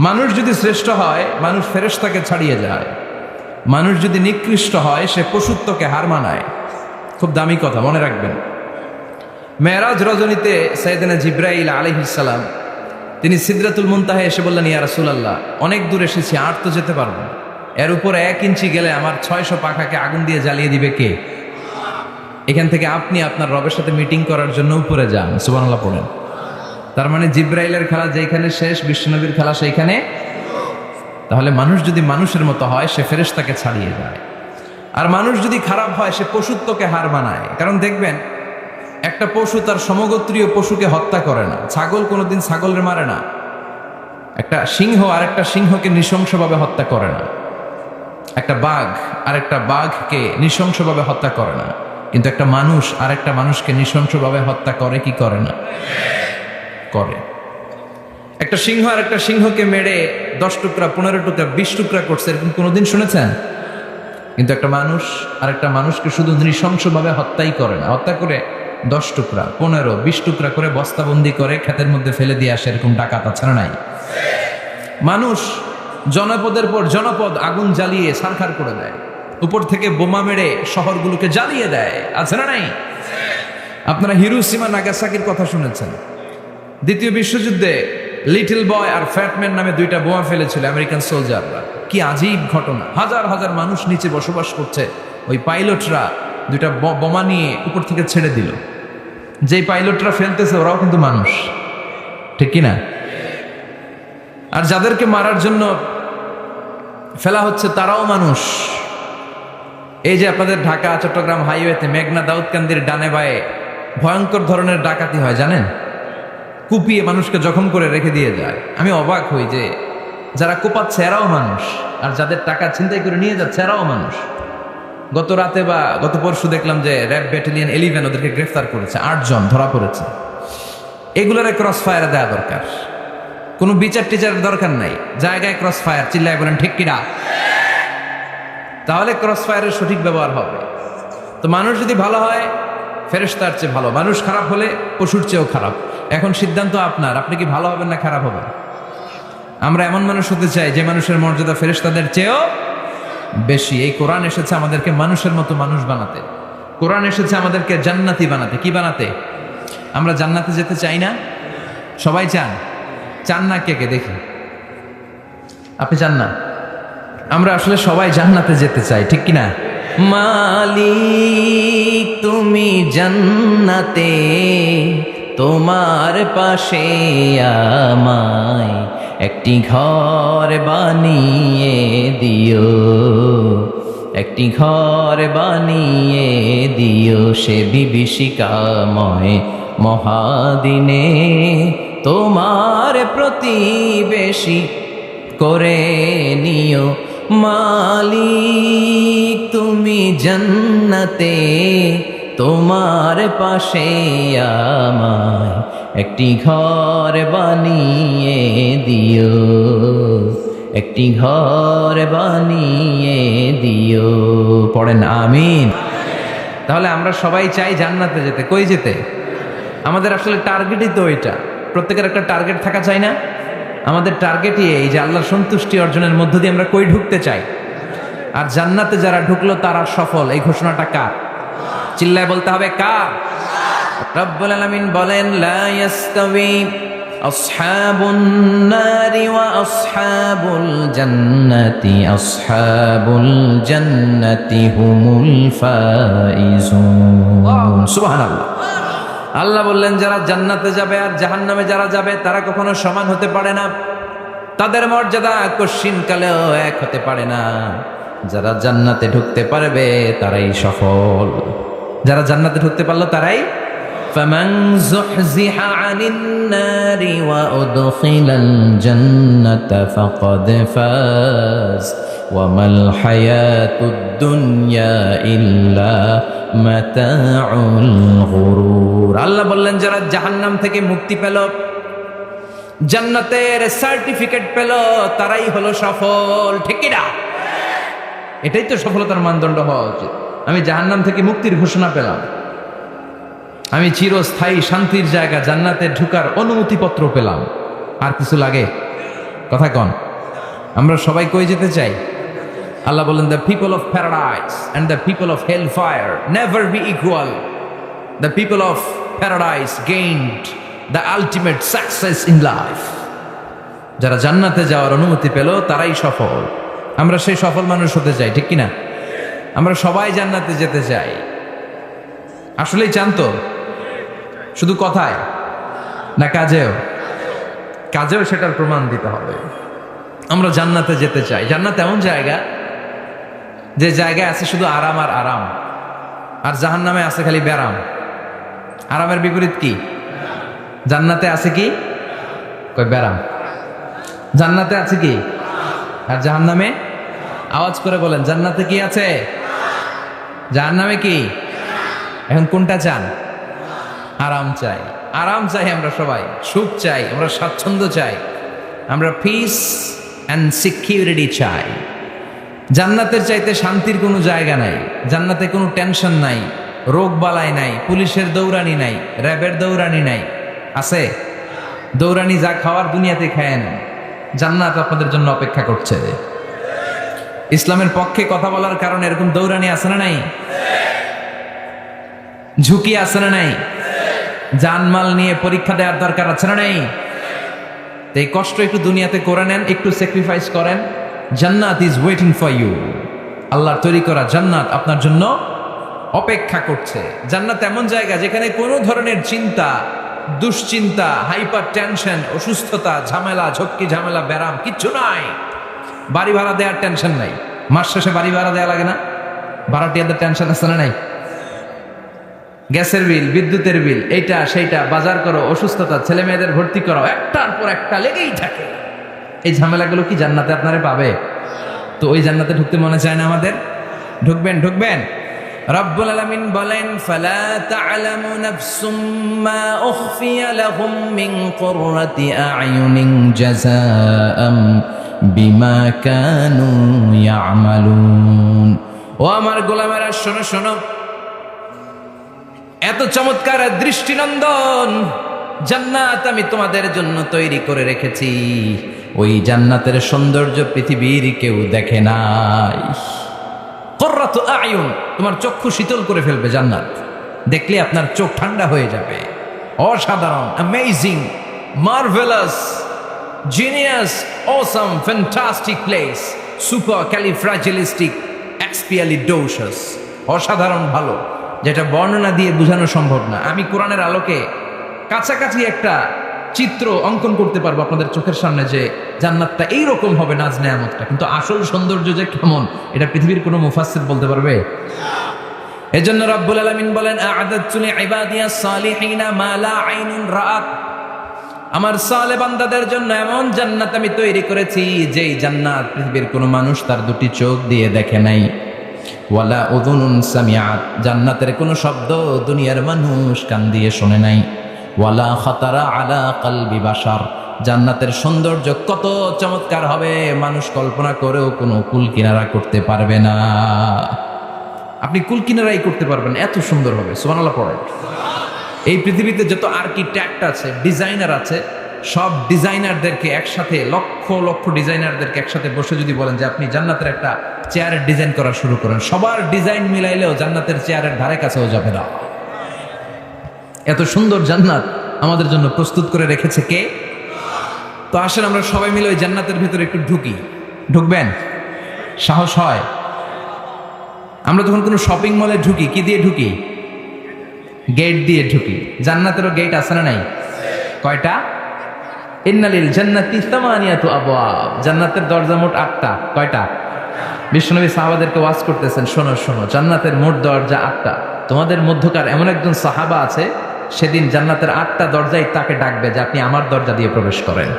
মানুষ যদি শ্রেষ্ঠ হয়, মানুষ ফেরেশতাকে ছাড়িয়ে যায়। মানুষ যদি নিকৃষ্ট হয়, সে পশুত্বকে হার মানায়। খুব দামি কথা, মনে রাখবেন। মেরাজ রজনীতে সাইয়েদনা জিব্রাইল আলাইহিস সালাম তিনি সিদরাতুল মুনতাহা এসে বললেন, ইয়া রাসূলুল্লাহ, অনেক দূর এসেছি, আর তো যেতে পারবো না, এর উপরে 1 ইঞ্চি গেলে আমার 600 পাখাকে আগুন দিয়ে জ্বালিয়ে দিবে কে? এখান থেকে আপনি আপনার রবের সাথে মিটিং করার জন্য উপরে যান। সুবহানাল্লাহ পড়েন। তার মানে জিব্রাইলের খেলা যেখানে শেষ, বিশ্বনবীর খেলা সেইখানে। তাহলে মানুষ যদি মানুষের মতো হয়, সে ফেরেশতাকে ছাড়িয়ে যায়। আর মানুষ যদি খারাপ হয়, সে পশুত্বকে হার মানায়। কারণ দেখবেন, একটা পশু তার সমগোত্রীয় পশুকে হত্যা করে না। ছাগল কোনোদিন ছাগলের মারে না। একটা সিংহ আর একটা সিংহকে নৃশংসভাবে হত্যা করে না। একটা বাঘ আর একটা বাঘকে নৃশংসভাবে হত্যা করে না। কিন্তু একটা মানুষ আর একটা মানুষকে নৃশংসভাবে হত্যা করে কি করে না? করে। একটা সিংহ আর একটা সিংহকে মেরে 10 টুকরা, 15 টুকরা, 20 টুকরা করছে, এরকম কোনোদিন শুনেছেন? কিন্তু একটা মানুষ আর একটা মানুষকে শুধু নৃশংসভাবে হত্যাই করে না, হত্যা করে 10 টুকরা, 15, 20 টুকরা করে বস্তাবন্দি করে ক্ষেতের মধ্যে ফেলে দিয়ে আসে। এরকম ডাকাত আছে না নাই? মানুষ জনপদের পর জনপদ আগুন জ্বালিয়ে ছারখার করে দেয়, উপর থেকে বোমা মেরে শহরগুলোকে জ্বালিয়ে দেয়, আছে না নাই? আপনারা হিরোশিমা নাগাসাকির কথা শুনেছেন। দ্বিতীয় বিশ্বযুদ্ধে লিটল বয় আর ফ্যাটম্যান নামে 2টা বোমা ফেলেছিল আমেরিকান সোলজাররা। কি আজীব ঘটনা! হাজার হাজার মানুষ নিচে বসবাস করছে, ওই পাইলটরা 2টা বোমা নিয়ে উপর থেকে ছেড়ে দিল। যেই পাইলটরা ফেলতেছে ওরাও কিন্তু মানুষ, ঠিক কিনা? আর যাদেরকে মারার জন্য ফেলা হচ্ছে তারাও মানুষ। এই যে আপনাদের ঢাকা চট্টগ্রাম হাইওয়েতে মেঘনা দাউদকান্দির ডানে বায়ে ভয়ঙ্কর ধরনের ডাকাতি হয়, জানেন? কুপিয়ে মানুষকে জখম করে রেখে দিয়ে যায়। আমি অবাক হই যে যারা কোপাচ্ছে এরাও মানুষ, আর যাদের টাকা ছিনতাই করে নিয়ে যাচ্ছে এরাও মানুষ। গত রাতে বা গত পরশু দেখলাম যে র্যাব ব্যাটালিয়ন 11 ওদেরকে গ্রেফতার করেছে, 8 জন ধরা পড়েছে। এগুলোর ক্রস ফায়ার দেওয়া দরকার, কোনো বিচার টিচারের দরকার নাই, জায়গায় ক্রস ফায়ার, চিল্লায় বলেন ঠিক কিনা? তাহলে ক্রস ফায়ারের সঠিক ব্যবহার হবে। তো মানুষ যদি ভালো হয় ফেরেশতার চেয়ে ভালো, মানুষ খারাপ হলে পশুর চেয়েও খারাপ। এখন সিদ্ধান্ত আপনার, আপনি কি ভালো হবেন না খারাপ হবেন? আমরা এমন মানুষ হতে চাই যে মানুষের মর্যাদা ফেরেশতাদের চেয়েও বেশি। এই কোরআন এসেছে আমাদেরকে মানুষের মতো মানুষ বানাতে, কোরআন এসেছে আমাদেরকে জান্নাতি বানাতে। কি বানাতে? আমরা জান্নাতে যেতে চাই না? সবাই চান? চান না কে কে দেখি? আপনি চান না? আমরা আসলে সবাই জান্নাতে যেতে চাই, ঠিক কিনা? মালিক তুমি জান্নাতে, তোমার পাশে আমায় একটি ঘর বানিয়ে দিও, একটি ঘর বানিয়ে দিও সে বিভীষিকাময় মহাদিনে, তোমার প্রতিবেশী করে নিও। মালিক তুমি জান্নাতে, তোমার পাশে আমায় একটি ঘর বানিয়ে দিও, একটি ঘর বানিয়ে দিও। পড়েন আমিন। তাহলে আমরা সবাই চাই জান্নাতে যেতে। কই যেতে? আমাদের আসলে টার্গেটই তো ওইটা। প্রত্যেকের একটা টার্গেট থাকা চাই না? আমাদের টার্গেটই এই যে আল্লাহর সন্তুষ্টি অর্জনের মধ্য দিয়ে আমরা কই ঢুকতে চাই। আর জান্নাতে যারা ঢুকলো তারা সফল, এই ঘোষণাটা কার? চিল্লায় বলতে হবে কার? রব্বুল আলামিন বলেন লা ইয়াস্তাবি আসহাবুন নারি ওয়া আসহাবুল জান্নাতি, আসহাবুল জান্নাতি হুমুল ফাইজুন। সুবহানাল্লাহ। আল্লাহ বললেন যারা জান্নাতে যাবে আর জাহান্নামে যারা যাবে তারা কখনো সমান হতে পারে না, তাদের মর্যাদা কশিনকালেও এক হতে পারে না। যারা জান্নাতে ঢুকতে পারবে তারাই সফল, যারা জান্নাতে ঢুকতে পারলো তারাই। ফামান যুহজিহা আনিন নারি ওয়া উদখিলাল জান্নাতা ফাকাদ ফাজ ওয়া মাল হায়াতুদ দুনিয়া ইল্লা মাতাউল গুরুর। আল্লাহ বললেন যারা জাহান্নাম থেকে মুক্তি পেল, জান্নাতের সার্টিফিকেট পেল, তারাই হলো সফল, ঠিক কি না? এটাই তো সফলতার মানদণ্ড হওয়া উচিত। আমি জাহান্নাম থেকে মুক্তির ঘোষণা পেলাম, আমি চিরস্থায়ী শান্তির জায়গা জান্নাতে ঢুকার অনুমতিপত্র পেলাম, আর কিছু লাগে? কথা কন। আমরা সবাই কই যেতে চাই? আল্লাহ বলেন the people of paradise and the people of hellfire never be equal. The people of paradise gained the ultimate success in life. যারা জান্নাতে যাওয়ার অনুমতি পেল তারাই সফল। আমরা সেই সফল মানুষ হতে চাই, ঠিক কিনা? আমরা সবাই জান্নাতে যেতে চাই। আসলেই চান তো? শুধু কথায় না কাজেও? কাজেও সেটার প্রমাণ দিতে হবে। আমরা জান্নাতে যেতে চাই। জান্নাত এমন জায়গা যে জায়গায় আছে শুধু আরাম আর আরাম, আর জাহান্নামে আছে খালি ব্যারাম। আরামের বিপরীত কি? জান্নাতে আছে কি? কই ব্যারাম। জান্নাতে আছে কি? আর জাহান্নামে? আওয়াজ করে বলেন, জান্নাতে কি আছে? জাহান্নামে কি? এখন কোনটা চান? আরাম চাই। আরাম চাই আমরা সবাই, সুখ চাই, আমরা স্বাচ্ছন্দ্য চাই, আমরা পিস অ্যান্ড সিকিউরিটি চাই। জান্নাতের চাইতে শান্তির কোনো জায়গা নাই। জান্নাতে কোনো টেনশন নাই, রোগ বালাই নাই, পুলিশের দৌড়ানি নাই, র্যাবের দৌড়ানি নাই। আছে? দৌড়ানি যা খাওয়ার দুনিয়াতে খায় না, জান্নাত আপনাদের জন্য অপেক্ষা করছে। ইসলামের পক্ষে কথা বলার কারণে এরকম দৌড়ানি আছে না নাই? ঝুঁকি আছে না নাই? জানমাল নিয়ে পরীক্ষা দেওয়ার দরকার আছে না নাই? এই কষ্ট একটু দুনিয়াতে করে নেন, একটু স্যাক্রিফাইস করেন। জান্নাত ইজ ওয়েটিং ফর ইউ। আল্লাহর তৈরি করা জান্নাত আপনার জন্য অপেক্ষা করছে। জান্নাত এমন জায়গা যেখানে কোনো ধরনের চিন্তা, দুশ্চিন্তা, হাইপার টেনশন, অসুস্থতা, ঝামেলা, ঝক্কি ঝামেলা, ব্যারাম কিচ্ছু নাই। বাড়ি ভাড়া দেওয়ার টেনশন নাই। মাস শেষে বাড়ি ভাড়া দেওয়া লাগে না? ভাড়াটিয়াদের টেনশন আছে না নাই? গ্যাসের বিল, বিদ্যুতের বিল, এইটা সেইটা, বাজার করো, অসুস্থতা, ছেলে মেয়েদের ভর্তি করো, একটার পর একটা লেগেই থাকে। এই ঝামেলাগুলো কি জান্নাতে আপনারা পাবে? তো ওই জান্নাতে ঢুকতে মনে চায় না আমাদের? ঢুকবেন ঢুকবেন। রব্বুল আলামিন বলেন ফালা তা'লামু নাফসুম মা উখফিয়া লাহুম মিন কুররাতি আ'য়ুনিন জাযাআম বিমা কানু ইয়া'মালুন। ও আমার গোলামেরা শোনো শোনো, এত চমৎকার দৃষ্টিনন্দন জান্নাত আমি তোমাদের জন্য তৈরি করে রেখেছি, ওই জান্নাতের সৌন্দর্য পৃথিবীর কেউ দেখে নাই। কুররাতু আ'য়ুন, তোমার চক্ষু শীতল করে ফেলবে জান্নাত, দেখলে আপনার চোখ ঠান্ডা হয়ে যাবে। অসাধারণ, amazing, marvellous, genius, awesome, fantastic place, supercalifragilisticexpialidocious, অসাধারণ ভালো, যেটা বর্ণনা দিয়ে বোঝানো সম্ভব না। আমি কোরআনের আলোকে কাছাকাছি একটা চিত্র অঙ্কন করতে পারবো আপনাদের চোখের সামনে, যে জান্নাতটা এইরকম হবে, নাজ নেয়ামতটা, কিন্তু আসল সৌন্দর্য যে কেমন এটা পৃথিবীর কোনো মুফাসসির বলতে পারবে? এজন্য রব্বুল আলামিন বলেন আ'আদাতু লিইবাদিয়াস সালিহিনা মা লা আইনুন রাআত, আমার সালেহ বান্দাদের জন্য এমন জান্নাত আমি তৈরি করেছি যেই জান্নাত পৃথিবীর কোনো মানুষ তার দুটি চোখ দিয়ে দেখে নাই। ওয়ালা উযুনুন সামিআত, জান্নাতের কোনো শব্দ দুনিয়ার মানুষ কান দিয়ে শোনে নাই। ওয়ালা খাতারা আলা কলবি বাশার, জান্নাতের সৌন্দর্য কত চমৎকার হবে মানুষ কল্পনা করেও কোনো কুল কিনারা করতে পারবে না। আপনি কুল কিনারাই করতে পারবেন, এত সুন্দর হবে। সুবহানাল্লাহ পড়ে। এই পৃথিবীতে যত আর্কিটেক্ট আছে, ডিজাইনার আছে, সব ডিজাইনারদেরকে একসাথে, লক্ষ লক্ষ ডিজাইনারদেরকে একসাথে বসে যদি বলেন যে আপনি জান্নাতের একটা চেয়ারের ডিজাইন করা শুরু করেন, সবার ডিজাইন মিলাইলেও জান্নাতের চেয়ারের ধারে কাছেও যাবে না। এত সুন্দর জান্নাত আমাদের জন্য প্রস্তুত করে রেখেছে কে? তো আসেন আমরা সবাই মিলে ওই জান্নাতের ভিতরে একটু ঢুকি। ঢুকবেন? সাহস হয়? আমরা যখন কোনো শপিং মলে ঢুকি, কি দিয়ে ঢুকি? গেট দিয়ে ঢুকি। জান্নাতেরও গেট আছে না নাই? কয়টা? ইন্নালিল জান্নাতি সামানিয়াতু আবওয়াব, জান্নাতের দরজা মোট 8টা। কয়টা? বিশ্বনবী সাহাবাদেরকে ওয়াজ করতেছেন, শোনো শোনো, জান্নাতের মোট দরজা 8টা। তোমাদের মধ্যকার এমন একজন সাহাবা আছে, সেদিন জান্নাতের 8টা দরজাই তাকে ডাকবে যে আপনি আমার দরজা দিয়ে প্রবেশ করেন।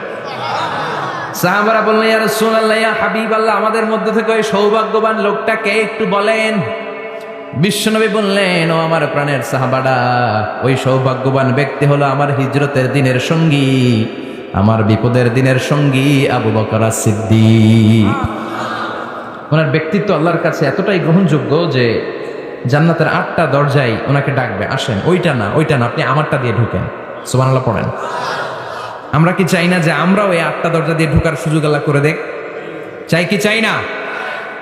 সাহাবারা বললেন ইয়া রাসূলুল্লাহ, ইয়া হাবিবাল্লাহ, আমাদের মধ্যে থেকে ওই সৌভাগ্যবান লোকটা কে একটু বলেন। বিশ্বনবী বললেন, ও আমার প্রাণের সাহাবারা, ওই সৌভাগ্যবান ব্যক্তি হলো আমার হিজরতের দিনের সঙ্গী, আমার বিপদের দিনের সঙ্গী আবু বকর সিদ্দিক। ওনার ব্যক্তিত্ব আল্লাহর কাছে এতটাই গ্রহণযোগ্য যে জান্নাতের 8টা দরজাই ওনাকে ডাকবে, আসেন। ওইটা না, ওইটা না, আপনি আমারটা দিয়ে ঢুকেন। সুবহানাল্লাহ পড়েন। আমরা কি চাই না যে আমরা ওই 8টা দরজা দিয়ে ঢোকার সুযোগ আল্লাহ করে দেখ? চাই কি চাই না?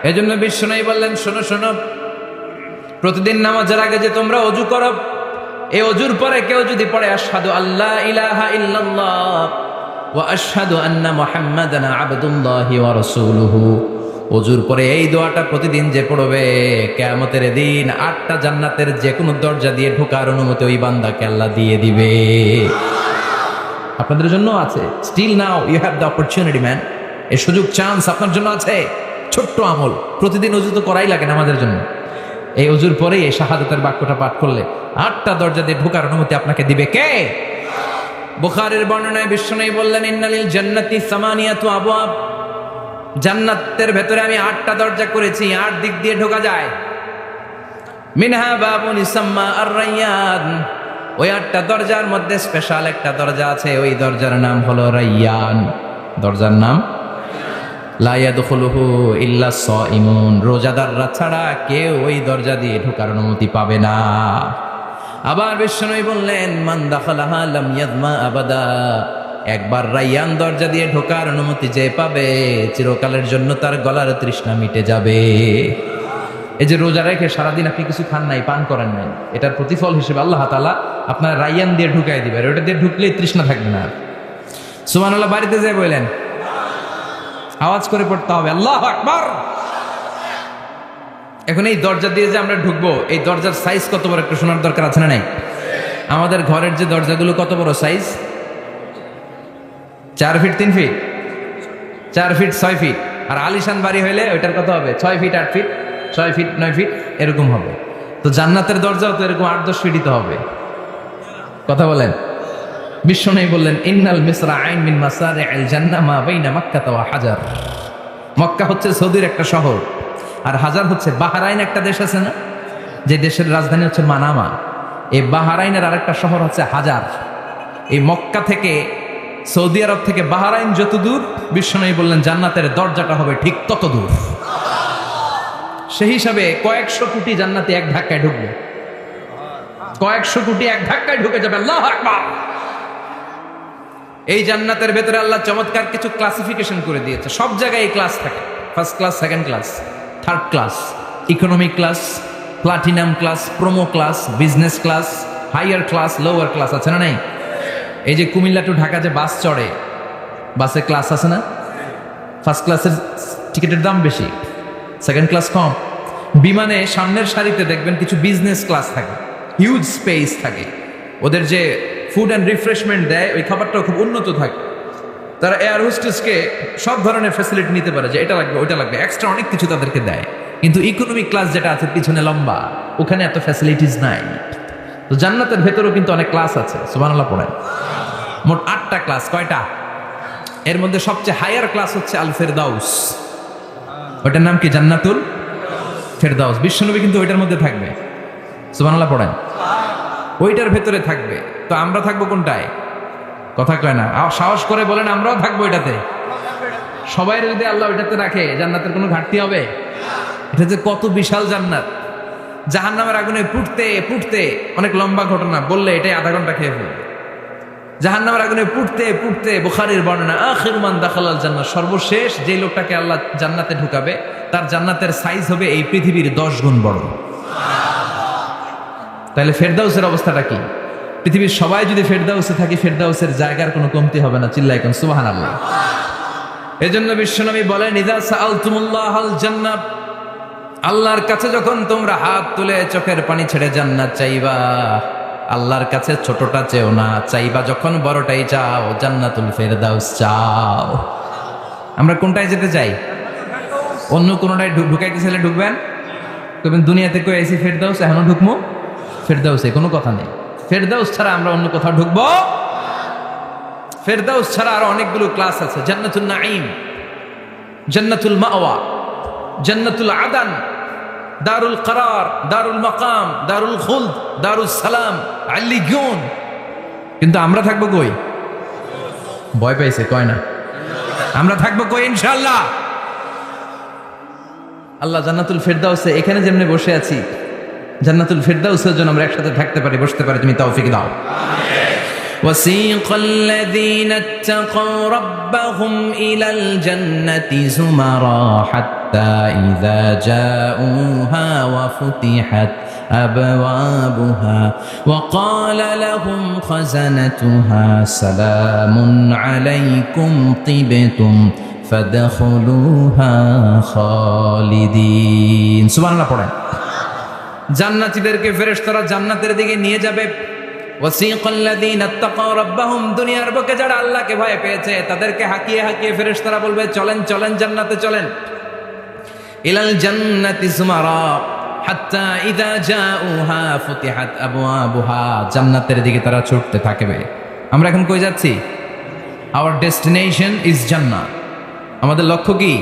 এজন্য বিশ্বনবী বললেন, শোনো শোনো, প্রতিদিন নামাজের আগে যে তোমরা ওযু করো, এই ওযুর পরে কেউ যদি পড়ে আশহাদু আল্লা ইলাহা ইল্লাল্লাহ ওয়া আশহাদু আন্না মুহাম্মাদান আবদুল্লাহি ওয়া রাসূলুহু, ওযুর পরে এই দোয়াটা প্রতিদিন যে পড়বে, কিয়ামতের দিন 8টা জান্নাতের যে কোনো দরজা দিয়ে ঢোকার অনুমতি ওই বান্দাকে আল্লাহ দিয়ে দিবে। আপনাদের জন্য আছে। Still now you have the opportunity man. এই সুযোগ, চান্স আপনার জন্য আছে। ছোট্ট আমল, প্রতিদিন ওযু তো করাই লাগে না আমাদের জন্য। এই ওযুর পরেই এই শাহাদাতের বাক্যটা পাঠ করলে 8টা দরজা দিয়ে ঢোকার অনুমতি আপনাকে দিবে কে? বুখারীর বর্ণনায় বিশ্বনবী বললেন, ইন্নালিল জান্নাতি সামানিয়াতু আবওয়াব, জান্নাতের ভেতরে আমি 8টা দরজা করেছি, 8 দিক দিয়ে ঢোকা যায়। মিনহা বাবুন ইসাম্মা আর-রায়্যান, ওই 8টা দরজার মধ্যে স্পেশাল একটা দরজা আছে, ওই দরজার নাম হলো রায়্যান। দরজার নাম লা ইয়াদখুলুহু ইল্লা সাইমুন, রোজাদাররা ছাড়া কেউ ওই দরজা দিয়ে ঢোকার অনুমতি পাবে না। আবার বিশ্বনবী বললেন, মান দাখালাহা লাম ইয়াদমা আবাদা, একবার রায়্যান দরজা দিয়ে ঢোকার অনুমতি যে পাবে, চিরকালের জন্য তার গলার তৃষ্ণা মিটে যাবে। এই যে রোজা রেখে সারাদিন আপনি কিছু খান নাই, পান করেন নাই, এটার প্রতিফল হিসেবে আল্লাহ তাআলা আপনার রায়্যান দিয়ে ঢুকাই দিবে। ওটা দিয়ে ঢুকলেই তৃষ্ণা থাকবে না। সুবহানাল্লাহ বাড়িতে যেয়ে বললেন, আওয়াজ করে পড়তে হবে আল্লাহু আকবার। এখন এই দরজা দিয়ে যে আমরা ঢুকবো, এই দরজার সাইজ কত বড় একটু শোনার দরকার আছে না নাই? আমাদের ঘরের যে দরজাগুলো কত বড় size? 4 feet 3 feet, 4 feet 6 feet. আর আলিশান বাড়ি হইলে ওইটার কত হবে? 6 ফিট 8 ফিট, 6 ফিট 9 ফিট, এরকম হবে। তো জান্নাতের দরজাও তো এরকম 8-10 ফিটই তো হবে। কথা বলেন। বিশ্বনবী বললেন, ইন্নাল মিসরাআইন মিন মাসারি'আল জান্নাহ মা বাইনা মক্কা ওয়া হাজার। মক্কা হচ্ছে সৌদির একটা শহর, আর হাজার হচ্ছে বাহরাইন, একটা দেশ আছে না, যে দেশের রাজধানী হচ্ছে মানামা। এই বাহরাইনের আরেকটা শহর হচ্ছে হাজার। এই মক্কা থেকে, সৌদি আরব থেকে বাহরাইন যত দূর, বিশ্বনবী বললেন জান্নাতের দরজাটা হবে ঠিক তত দূর। সেই হিসাবে কয়েকশো কোটি জান্নাতে এক ধাক্কায় ঢুকবে, কয়েকশো কোটি এক ধাক্কায় ঢুকে যাবে। আল্লাহু আকবার। এই জান্নাতের ভেতরে আল্লাহ চমৎকার কিছু ক্লাসিফিকেশন করে দিয়েছে। সব জায়গায় এই ক্লাস থাকে, first class, second class, third class, economic class, platinum class, promo class, business class, higher class, lower class, আছে না নাই? এই যে কুমিল্লা টু ঢাকা যে বাস চড়ে, বাসে ক্লাস আছে না? ফার্স্ট ক্লাসের টিকিটের দাম বেশি, সেকেন্ড ক্লাস কম। বিমানে সামনের সারিতে দেখবেন কিছু বিজনেস ক্লাস থাকে, হিউজ স্পেস থাকে, ওদের যে ফুড অ্যান্ড রিফ্রেশমেন্ট দেয় ওই খাবারটাও খুব উন্নত থাকে। তারা এয়ার হোস্টেসকে সব ধরনের ফ্যাসিলিটি নিতে পারে, যে এটা লাগবে ওইটা লাগবে, এক্সট্রা অনেক কিছু তাদেরকে দেয়। কিন্তু ইকোনমিক ক্লাস যেটা আছে পিছনে লম্বা, ওখানে এত ফ্যাসিলিটিস নাই। তো জান্নাতের ভেতরেও কিন্তু অনেক ক্লাস আছে, সুবহানাল্লাহ পড়েন। মোট 8টা ক্লাস। কয়টা? এর মধ্যে সবচেয়ে হায়ার ক্লাস হচ্ছে আল ফেরদাউস। ওইটার নাম কি? জান্নাতুল ফেরদাউস। বিশ্বনবী কিন্তু ওইটার মধ্যে থাকবে, সুবহানাল্লাহ পড়েন। ওইটার ভেতরে থাকবে। তো আমরা থাকবো কোনটায়? কথা কয় না, সাহস করে বলেন আমরাও থাকবো এটাতে। সবাই যদি আল্লাহ ওইটাতে রাখে, জান্নাতের কোনো ঘাটতি হবে? এটা যে কত বিশাল জান্নাত! জাহান্নামের আগুনে পুড়তে পুড়তে, অনেক লম্বা ঘটনা, বললে এটাই আধা ঘন্টা খেয়ে ফেলবে। জাহান্নামের আগুনে পুড়তে পুড়তে, বুখারীর বর্ণনা, আখির মান দাখালাল জান্নাত, সর্বশেষ যে লোকটাকে আল্লাহ জান্নাতে ঢুকাবে, তার জান্নাতের সাইজ হবে এই পৃথিবীর 10 গুণ বড়। তাহলে ফেরদাউসের অবস্থাটা কি? পৃথিবীর সবাই যদি ফেরদাউসে থাকি, ফেরদাউসের জায়গার কোনো কমতি হবে না। চিল্লায় কোন সুবহানাল্লাহ। এজন্য বিশ্বনবী বলেন, ইযা সাআলতুমুল্লাহাল জান্নাত, আল্লাহর কাছে যখন তোমরা হাত তুলে চোখের পানি ছেড়ে জান্নাত চাইবা, আল্লাহর কাছে ছোটটা চেও না, চাইবা যখন বড়টাই চাও, জান্নাতুল ফেরদাউস চাও। আমরা কোনটায় যেতে চাই? অন্য কোনটায় ঢুকাইতে চাইলে ঢুকবেন, তবে দুনিয়াতে কই আইছি ফেরদাউস, এখনো ঢুকবো ফেরদাউসে, কোনো কথা নেই। ফেরদাউস ছাড়া আমরা অন্য কোথাও ঢুকবো? ফেরদাউস ছাড়া আরো অনেকগুলো ক্লাস আছে। জান্নাতুল নাঈম, জান্নাতুল মাওয়া, জান্নাতুল আদান, দারুল করার, দারুল মাকাম, দারুল খুলদ, দারুল সালাম, আল্লিগুন। কিন্তু আমরা থাকবো কই? ভয় পাইছে, কয় না? আমরা থাকবো কই? ইনশাআল্লাহ। আল্লাহ জান্নাতুল ফেরদাউসে, এখানে যেমনি বসে আছি, জান্নাতুল ফেরদাউসের জন্য আমরা একসাথে থাকতে পারি, বসতে পারি। তুমি তৌফিক দাও। وسيق الذين اتقوا ربهم إلى الجنة زمرا حتى إذا جاءوها وفتحت أبوابها وقال لهم خزنتها سلام عليكم طبتم فادخلوها خالدين। সুবহানাল্লাহ পড়েন। জান্নাতীদেরকে ফেরেশতারা জান্নাতের দিকে নিয়ে যাবে। ওয়াসিকাল্লাযীনা ইত্তাকাউ রাব্বাহুম, দুনিয়ার বুকে যারা আল্লাহকে ভয় পেয়েছে তাদেরকে হাঁকিয়ে হাঁকিয়ে ফেরেশতারা বলবে, চলেন চলেন জান্নাতে চলেন। ইলাল জান্নাতি যুমারা হাত্তা ইযা জাউহা ফুতিহাত আবওয়াবুহা, জান্নাতের দিকে তারা ছুটতে থাকবে। আমরা এখন কই যাচ্ছি? আওয়ার ডেস্টিনেশন ইজ জান্নাত। আমাদের লক্ষ্য কি?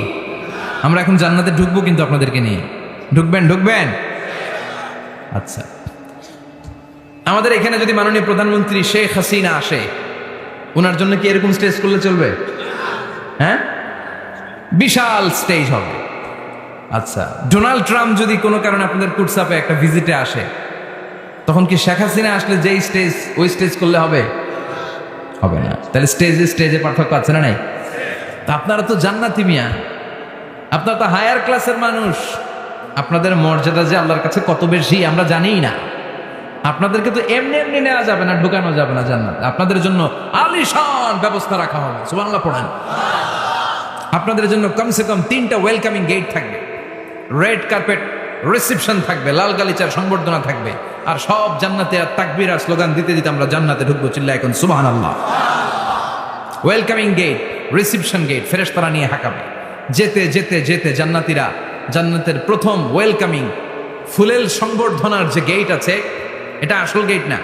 আমরা এখন জান্নাতে ঢুকবো, কিন্তু আপনাদেরকে নিয়ে। ঢুকবেন? ঢুকবেন? আচ্ছা, আমাদের এখানে যদি মাননীয় প্রধানমন্ত্রী শেখ হাসিনা আসে, ওনার জন্য কি এরকম স্টেজ করলে চলবে? হ্যাঁ, বিশাল স্টেজ হবে। আচ্ছা, ডোনাল্ড ট্রাম্প যদি কোনো কারণে আপনাদের কুটসাপে একটা ভিজিটে আসে, তখন কি শেখ হাসিনা আসলে যেই স্টেজ, ওই স্টেজ করলে হবে? হবে না। তাহলে স্টেজে স্টেজে পার্থক্য আছে না নাই? তা আপনারা তো জান্নাতি মিয়া, আপনারা তো হায়ার ক্লাসের মানুষ, আপনাদের মর্যাদা যে আল্লাহর কাছে কত বেশি আমরা জানিই না। আপনাদেরকে তো এমনি এমনি নেওয়া যাবে না, ঢুকানো যাবে না জান্নাতে। আপনাদের জন্য আলিশান ব্যবস্থা রাখা হবে। সুবহানাল্লাহ পড়েন। আপনাদের জন্য কমসে কম 3টা ওয়েলকামিং গেট থাকবে, রেড কার্পেট রিসেপশন থাকবে, লাল গালিচার সংবর্ধনা থাকবে, আর সব জান্নাতে আর তাকবীর আর স্লোগান দিতে দিতে আমরা জান্নাতে ঢুকবো। চিল্লায় এখন সুবহানাল্লাহ। ওয়েলকামিং গেট, রিসেপশন গেট ফেরেশতারা নিয়ে হাঁকাবে। যেতে যেতে যেতে জান্নাতীরা জান্নাতের প্রথম ওয়েলকামিং ফুলেল সংবর্ধনার যে গেট আছে, এটা আসল গেট না,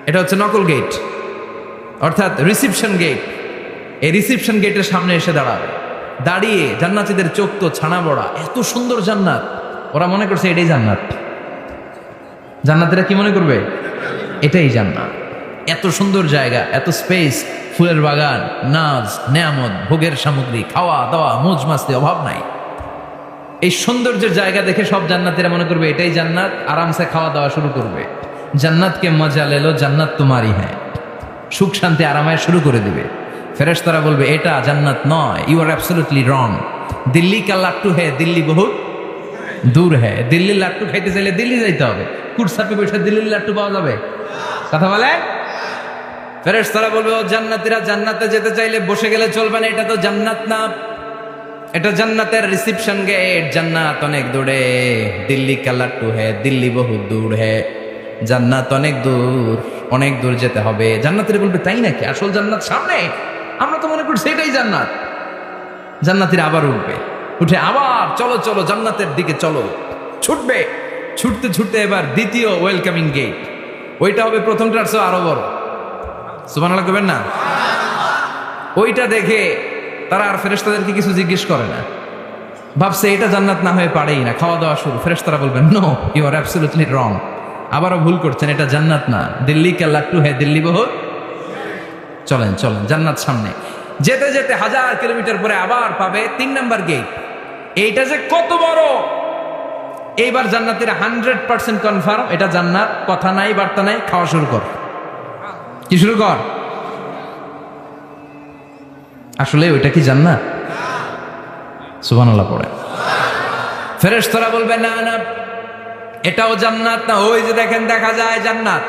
এটা হচ্ছে নকল গেট, অর্থাৎ রিসেপশন গেট। এই রিসেপশন গেটের সামনে এসে দাঁড়াবে। দাঁড়িয়ে জান্নাতীদের চোখ তো ছানা বড়া, এত সুন্দর জান্নাত, ওরা মনে করছে এটাই জান্নাত। জান্নাতীরা কি মনে করবে? এটাই জান্নাত। এত সুন্দর জায়গা, এত স্পেস, ফুলের বাগান, নাজ নেয়ামত, ভোগের সামগ্রী, খাওয়া দাওয়া, মৌজ মাস্তি, অভাব নাই। এই সৌন্দর্যের জায়গা দেখে সব জান্নাতীরা মনে করবে এটাই জান্নাত, আরামসে খাওয়া দাওয়া শুরু করবে। জান্নাতকে মজা লেলো, জান্নাত তোমারই হ্যাঁ, সুখ শান্তি আরামায় শুরু করে দিবে। ফেরেশতারা বলবে এটা জান্নাত নয়, you are absolutely wrong. Delhi কা লাট্টু হ্যাঁ, দিল্লি বহুত দূর হ্যাঁ। দিল্লির লাট্টু খাইতে চাইলে দিল্লি যাইতে হবে, কুটসাপে বসে দিল্লির লাট্টু পাওয়া যাবে? কথা বলে। ফেরেশতারা বলবে ও জান্নাতীরা, জান্নাতে যেতে চাইলে বসে গেলে চলবে না, এটা তো জান্নাত না, এটা জান্নাতের রিসেপশন গেট। জান্নাত অনেক দূরে, দিল্লি কা লাট্টু হ্যাঁ, দিল্লি বহুত দূর হ্যাঁ, জান্নাত অনেক দূর, অনেক দূর যেতে হবে। জান্নাতীরা বলবে তাই নাকি, আসল জান্নাত সামনে, আমরা তো মনে করছি এটাই জান্নাত। জান্নাতীরা আবার উঠবে, উঠে আবার চলো চলো জান্নাতের দিকে চলো, ছুটবে। ছুটতে ছুটতে এবার দ্বিতীয় ওয়েলকামিং গেট, ওইটা হবে প্রথমটার চেয়ে আরো বড়। সুবহানাল্লাহ করবেন না? ওইটা দেখে তারা আর ফেরেশতাদেরকে কিছু জিজ্ঞেস করে না, ভাবছে এটা জান্নাত না হয়ে পারেই না, খাওয়া দাওয়া শুরু। ফেরেশতারা বলবেন no, you are absolutely wrong, আবারও ভুল করছেন, এটা জান্নাত না, দিল্লি কা লাট্টু হ্যাঁ, দিল্লি বহুত। চলেন চলেন, জান্নাত সামনে। যেতে যেতে 1000 কিলোমিটার পরে আবার পাবে 3 নাম্বার গেট। এইটা যে কত বড়, এইবার জান্নাতীরা 100% কনফার্ম এটা জান্নাত, কথা নাই বার্তা নাই, খাওয়া শুরু কর। কি শুরু কর? আসলে ওইটা কি জান্নাত? সুবহানাল্লাহ পড়ে। ফেরেশতারা বলবে না না, এটাও জান্নাত না, ওই যে দেখেন দেখা যায় জান্নাত,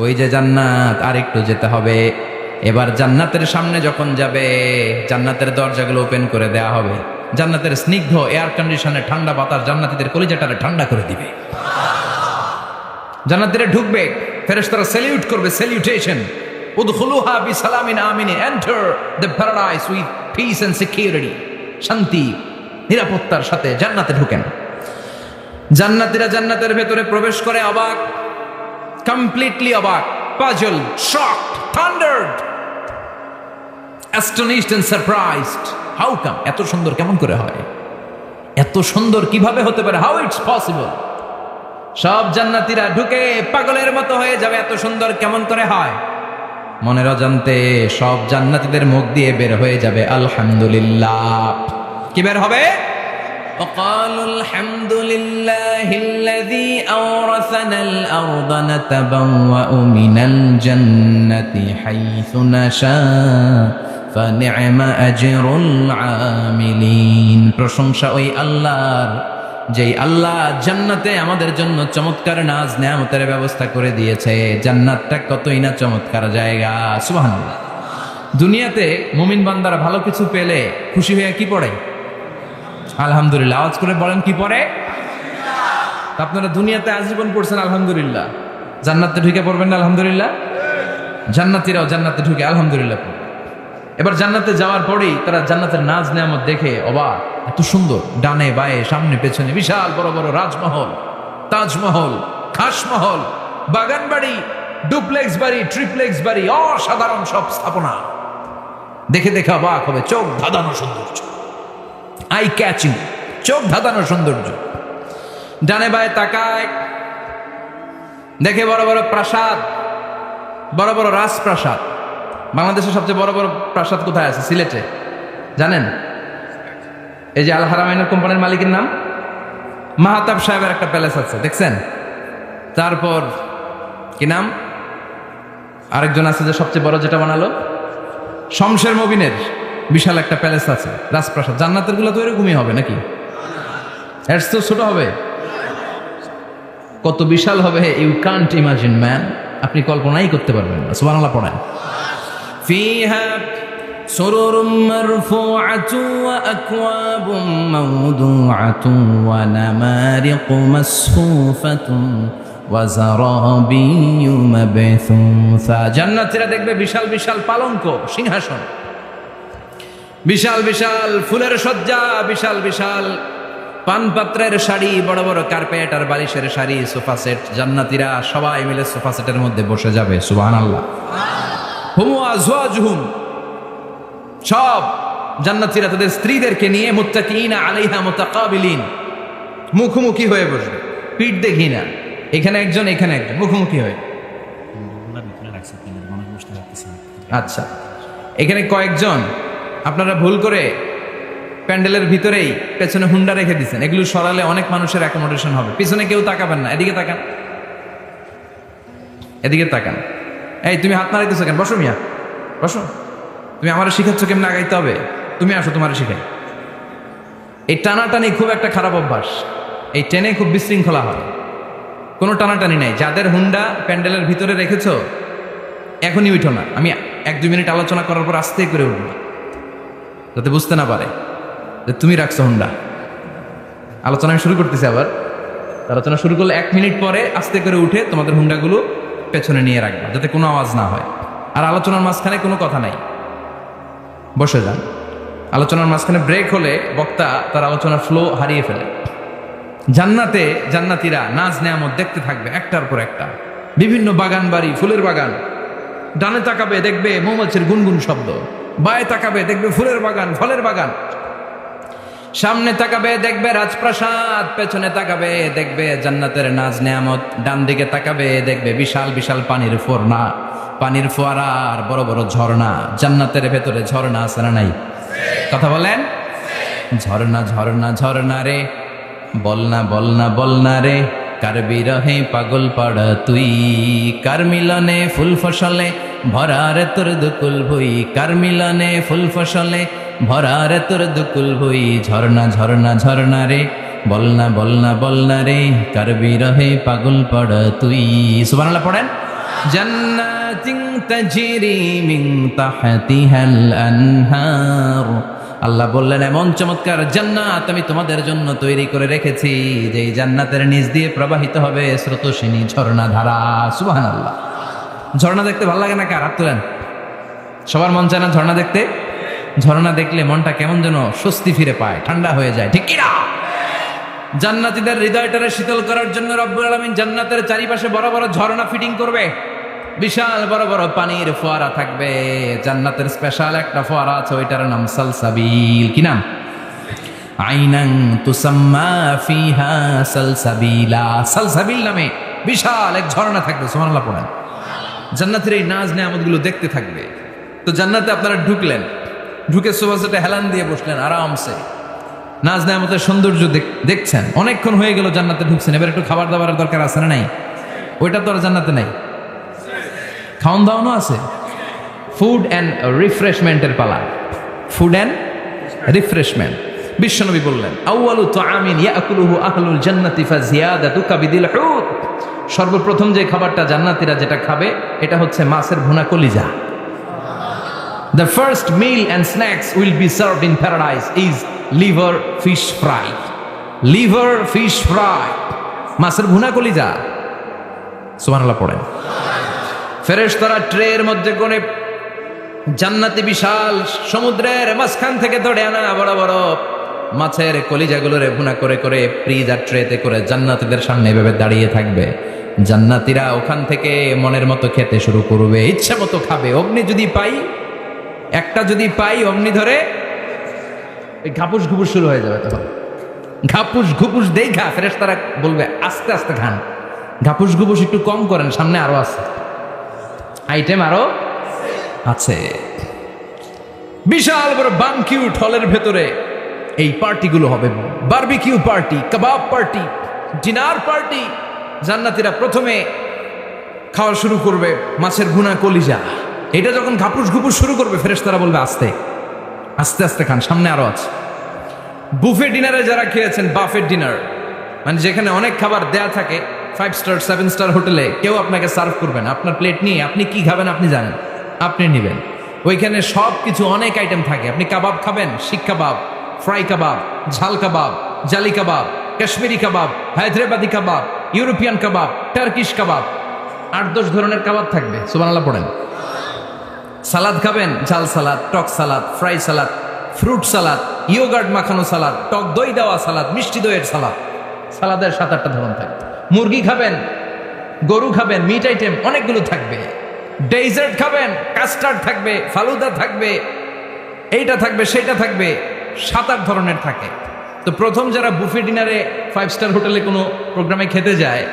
ওই যে জান্নাত, আর একটু যেতে হবে। এবার জান্নাতের সামনে যখন যাবে, জান্নাতের দরজাগুলো ওপেন করে দেয়া হবে। জান্নাতের স্নিগ্ধ এয়ার কন্ডিশনে ঠান্ডা বাতাস জান্নাতীদের কলিজাটারে ঠান্ডা করে দিবে। জান্নাতীরা ঢুকবে, ফেরেশতারা স্যালিউট করবে, স্যালিউটেশন, উদখুলুহা বিসালামিন আমিন, enter the paradise with peace and security, শান্তি নিরাপত্তার সাথে জান্নাতে ঢুকেন। জান্নাতীরা জান্নাতের ভেতরে প্রবেশ করে অবাক, কমপ্লিটলি অবাক, puzzle, shocked, thundered, astonished and surprised. How come? এত সুন্দর কেমন করে হয়? এত সুন্দর কিভাবে হতে পারে? How it's possible? সব জান্নাতীরা ঢুকে পাগলের মতো হয়ে যাবে, এত সুন্দর কেমন করে হয়? মনের অজান্তে সব জান্নাতীদের মুখ দিয়ে বের হয়ে যাবে আলহামদুলিল্লাহ। কি বের হবে? وقالوا الحمد لله الذي أورثنا الأرض نتبوأ من الجنة حيث نشاء فنعم أجر العاملين। প্রশংসা ওই আল্লাহর, যেই আল্লাহ জান্নাতে আমাদের জন্য চমৎকার নাজ নেয়ামতের ব্যবস্থা করে দিয়েছে। জান্নাতটা কতই না চমৎকার জায়গা। সুবহানাল্লাহ। দুনিয়াতে মুমিন বান্দারা ভালো কিছু পেলে খুশি হয়ে কি পড়ে? আলহামদুলিল্লাহ। আওয়াজ করে বলেন কি পড়ে? আপনারা দুনিয়াতে আজীবন পড়ছেন আলহামদুলিল্লাহ, জান্নাতে ঢুকে পড়বেন না আলহামদুলিল্লাহ? জান্নাতীরাও জান্নাতে ঢুকে আলহামদুলিল্লাহ পড়বে। এবার জান্নাতে যাওয়ার পরেই তারা জান্নাতের নাজ নেয়ামত দেখে অবাক, এত সুন্দর, ডানে বায়ে সামনে পেছনে বিশাল বড় বড় রাজমহল, তাজমহল, খাসমহল, বাগান বাড়ি, ডুপ্লেক্স বাড়ি, ট্রিপ্লেক্স বাড়ি, অসাধারণ সব স্থাপনা দেখে দেখে অবাক হবে। চোখ ধাঁধানো সৌন্দর্য, আই ক্যাচিং, চোখ ধাঁধানো সৌন্দর্য। ডানে বায়ে তাকায়, দেখে বড় বড় প্রাসাদ, বড় বড় রাজপ্রাসাদ। বাংলাদেশের সবচেয়ে বড় বড় প্রাসাদ কোথায় আছে? সিলেটে, জানেন? এই যে আল হারামাইনের কোম্পানির মালিকের নাম মাহতাব সাহেবের একটা প্যালেস আছে, দেখছেন? তারপর কি নাম আরেকজন আছে যে সবচেয়ে বড় যেটা বানালো, শমশের মবিনের বিশাল একটা প্যালেস আছে, রাজপ্রাসাদ। জান্নাতের গুলো তো এরকমই হবে নাকি? এর তো ছোট হবে, কত বিশাল হবে ইউ কান্ট ইমাজিন ম্যান, আপনি কল্পনাই করতে পারবেন না। সুবহানাল্লাহ পড়েন। ফিহা সুরুরুম মারফুআতু ওয়া আকওয়াবুম মাওদুআতু ওয়া নামারিকু মাসফুফাতুন ওয়া যারাবিয়্যু মাবথুসা। জান্নাতীরা দেখবে বিশাল বিশাল পালঙ্ক, সিংহাসন, বিশাল বিশাল ফুলের সজ্জা, বিশাল বিশাল পানপাত্রের শাড়ি, বড় বড় কার্পেট আর বালিশের শাড়ি, সোফা সেট। জান্নাতীরা সবাই মিলে সোফা সেটের মধ্যে বসে যাবে। সুবহানাল্লাহ। হুম ওয়া আজওয়াজুহুম, সব জান্নাতীরা তাদের স্ত্রীদেরকে নিয়ে মুত্তাকিনা আলাইহা মুতাকাবিলিন, মুখোমুখি হয়ে বসবে, পিঠ দেখি না, এখানে একজন এখানে একজন, মুখোমুখি হয়ে। আচ্ছা, এখানে কয়েকজন আপনারা ভুল করে প্যান্ডেলের ভিতরেই পেছনে হুন্ডা রেখে দিচ্ছেন। এগুলো সরালে অনেক মানুষের অ্যাকোমোডেশন হবে। পিছনে কেউ তাকাবেন না, এদিকে তাকান, এদিকে তাকান। এই তুমি হাত নাড়াইতেছো কেন? বসো মিয়া, বসো। তুমি আমার শিখাচ্ছ কেমন আগাইতে হবে? তুমি আসো, তোমার শিখাই। এই টানাটানি খুব একটা খারাপ অভ্যাস। এই ট্রেনে খুব বিশৃঙ্খলা হয়, কোনো টানাটানি নাই। যাদের হুন্ডা প্যান্ডেলের ভিতরে রেখেছো এখনই উঠো না। আমি 1-2 মিনিট আলোচনা করার পর আস্তে করে উঠবো, যাতে বুঝতে না পারে যে তুমি রাখছো হুন্ডা। আলোচনা আমি শুরু করতেছি। আবার আলোচনা শুরু করলে 1 মিনিট পরে আস্তে করে উঠে তোমাদের হুন্ডাগুলো পেছনে নিয়ে রাখবা, যাতে কোনো আওয়াজ না হয়। আর আলোচনার মাঝখানে কোনো কথা নাই, বসে যান। আলোচনার মাঝখানে ব্রেক হলে বক্তা তার আলোচনার ফ্লো হারিয়ে ফেলে। জান্নাতে জান্নাতীরা নাজ নেয়ামত দেখতে থাকবে একটার পর একটা, বিভিন্ন বাগান বাড়ি, ফুলের বাগান। ডানে তাকাবে দেখবে মৌমাছির গুনগুন শব্দ, বায়ে তাকাবে দেখবে ফুলের বাগান, ফলের বাগান। সামনে তাকাবে দেখবে রাজপ্রাসাদ, পেছনে তাকাবে দেখবে জান্নাতের নাজ নেয়ামত, ডান দিকে তাকাবে দেখবে বিশাল বিশাল পানির ফোয়ারা, পানির ফোয়ারা আর বড় বড় ঝর্ণা। জান্নাতের ভেতরে ঝর্ণা আছে না নাই? কথা বলেন। ঝর্ণা ঝর্ণা ঝর্ণা রে, বলনা বলনা বলনা রে, কার বিরহে পাগল পাড়া তুই, কার মিলনে ফুল ফসলে ভরা রে তোর দুকুল ভুই, কার মিলনে ফুল ফসলে ভরা রে তোর দুকুল ভুই। ঝর্ণা ঝর্ণা ঝর্ণা রে, বলনা বলনা বলনা রে, কার বিরহে পাগল পাড়া তুই। সুবহানাল্লাহ পড়েন। জান্নাতিন তাজরি মিন তাহতিহাল আনহার, আল্লাহ বললেন এমন চমৎকার জান্নাত আমি তোমাদের জন্য তৈরি করে রেখেছি, যে এই জান্নাতের নিচ দিয়ে প্রবাহিত হবে স্রোতস্বিনী ঝর্ণা ধারা। সুবহানাল্লাহ। ঝর্ণা দেখতে ভালো লাগে না কার? হাত তোলেন। সবার মন চায় না ঝর্ণা দেখতে? ঝর্ণা দেখলে মনটা কেমন যেন স্বস্তি ফিরে পায়, ঠান্ডা হয়ে যায়, ঠিক কিনা? জান্নাতীদের হৃদয়টারে শীতল করার জন্য রব্বুল আলামিন জান্নাতের চারিপাশে বড় বড় ঝর্ণা ফিটিং করবে, বিশাল বড় বড় পানির ফোয়ারা থাকবে। জান্নাতের স্পেশাল একটা ফোয়ারা আছে, ওইটার নাম সালসাবিল। কি নাম? আইনান তুসাম্মা ফিহা সালসাবিলা। সালসাবিল নামে বিশাল এক ঝর্ণা থাকবে। সুবহানাল্লাহ পড়েন। জান্নাতের এই নাজ নেয়ামতগুলো দেখতে থাকবে। তো জান্নাতে আপনারা ঢুকলেন, ঢুকে সোফাসেটে হেলান দিয়ে বসলেন আরামসে, নাজ নেয়ামতের সৌন্দর্য দেখছেন। অনেকক্ষণ হয়ে গেল জান্নাতে ঢুকছেন, এবার একটু খাবার দাবারের দরকার আছে না নাই? ওইটা তো আর জান্নাতে নাই। খাওয়ান দাওয়ানো আছে, ফুড অ্যান্ড রিফ্রেশমেন্টের পালা। Food and refreshment. বিশ্বনবী বললেন আউয়ালু তুআমিন ইয়াকুলুহু আহলুল জান্নাতি ফাজিয়াদাতু কাবিদিল হুত, সর্বপ্রথম যে খাবারটা জান্নাতীরা যেটা খাবে এটা হচ্ছে মাছের ভুনা কলিজা। The first meal and snacks will be served in paradise is liver fish fry. Liver fish fry, মাছের ভুনা কলিজা। সুবহানাল্লাহ পড়েন। ফেরেশতারা ট্রের মধ্যে করে জান্নাতি বিশাল সমুদ্রের মাঝখান থেকে ধরে আনা বড় বড় মাছের কলিজাগুলোরে ভুনা করে করে ফ্রিজ আর ট্রেতে করে জান্নাতীদের সামনে এভাবে দাঁড়িয়ে থাকবে। জান্নাতীরা ওখান থেকে মনের মতো খেতে শুরু করবে, ইচ্ছে মতো খাবে। অগ্নি যদি পাই, একটা যদি পাই অগ্নি ধরে ঘাপুস ঘুপুস শুরু হয়ে যাবে। তখন ঘাপুস ঘুপুস দেখা ফেরেশতারা বলবে আস্তে আস্তে খান, ঘাপুস ঘুপুস একটু কম করেন, সামনে আরো আছে আইটেম, আরো আছে। বিশাল বড় বারবিকিউ হলের ভেতরে এই পার্টিগুলো হবে, বারবিকিউ পার্টি, কাবাব পার্টি, ডিনার পার্টি। জান্নাতীরা প্রথমে খাওয়া শুরু করবে মাছের ভুনা কলিজা। এটা যখন ঘাপুস ঘুপুস শুরু করবে ফেরেশতারা বলবে আস্তে আস্তে আস্তে খান, সামনে আরো আছে। বুফে ডিনারে যারা খেয়েছেন, বাফেট ডিনার মানে যেখানে অনেক খাবার দেয়া থাকে, 5 স্টার 7 স্টার হোটেলে কেউ আপনাকে সার্ভ করবেন, আপনার প্লেট নিয়ে আপনি কি খাবেন আপনি জানেন, আপনি নেবেন। ওইখানে সব কিছু অনেক আইটেম থাকে। আপনি কাবাব খাবেন, শিক কাবাব, ফ্রাই কাবাব, ঝাল কাবাব, জালি কাবাব, কাশ্মীরি কাবাব, হায়দ্রাবাদি কাবাব, ইউরোপিয়ান কাবাব, টার্কিশ কাবাব, 8-10 ধরনের কাবাব থাকবে। সুবহানাল্লাহ পড়েন। সালাদ খাবেন, ঝাল সালাদ, টক salad, fry salad, fruit salad, yoghurt মাখানো সালাদ, টক দই দেওয়া সালাদ, মিষ্টি দইয়ের সালাদ। সালাদের 7-8টা ধরন থাকবে। মুরগি খাবেন, গরু খাবেন, মিট আইটেম অনেকগুলো থাকবে। ডেজার্ট খাবেন, কাস্টার্ড থাকবে, ফালুদা থাকবে, এইটা থাকবে সেটা থাকবে, 7-8 ধরনের থাকে। তো প্রথম যারা বুফে ডিনারে 5 স্টার হোটেলে কোনো প্রোগ্রামে খেতে যায়,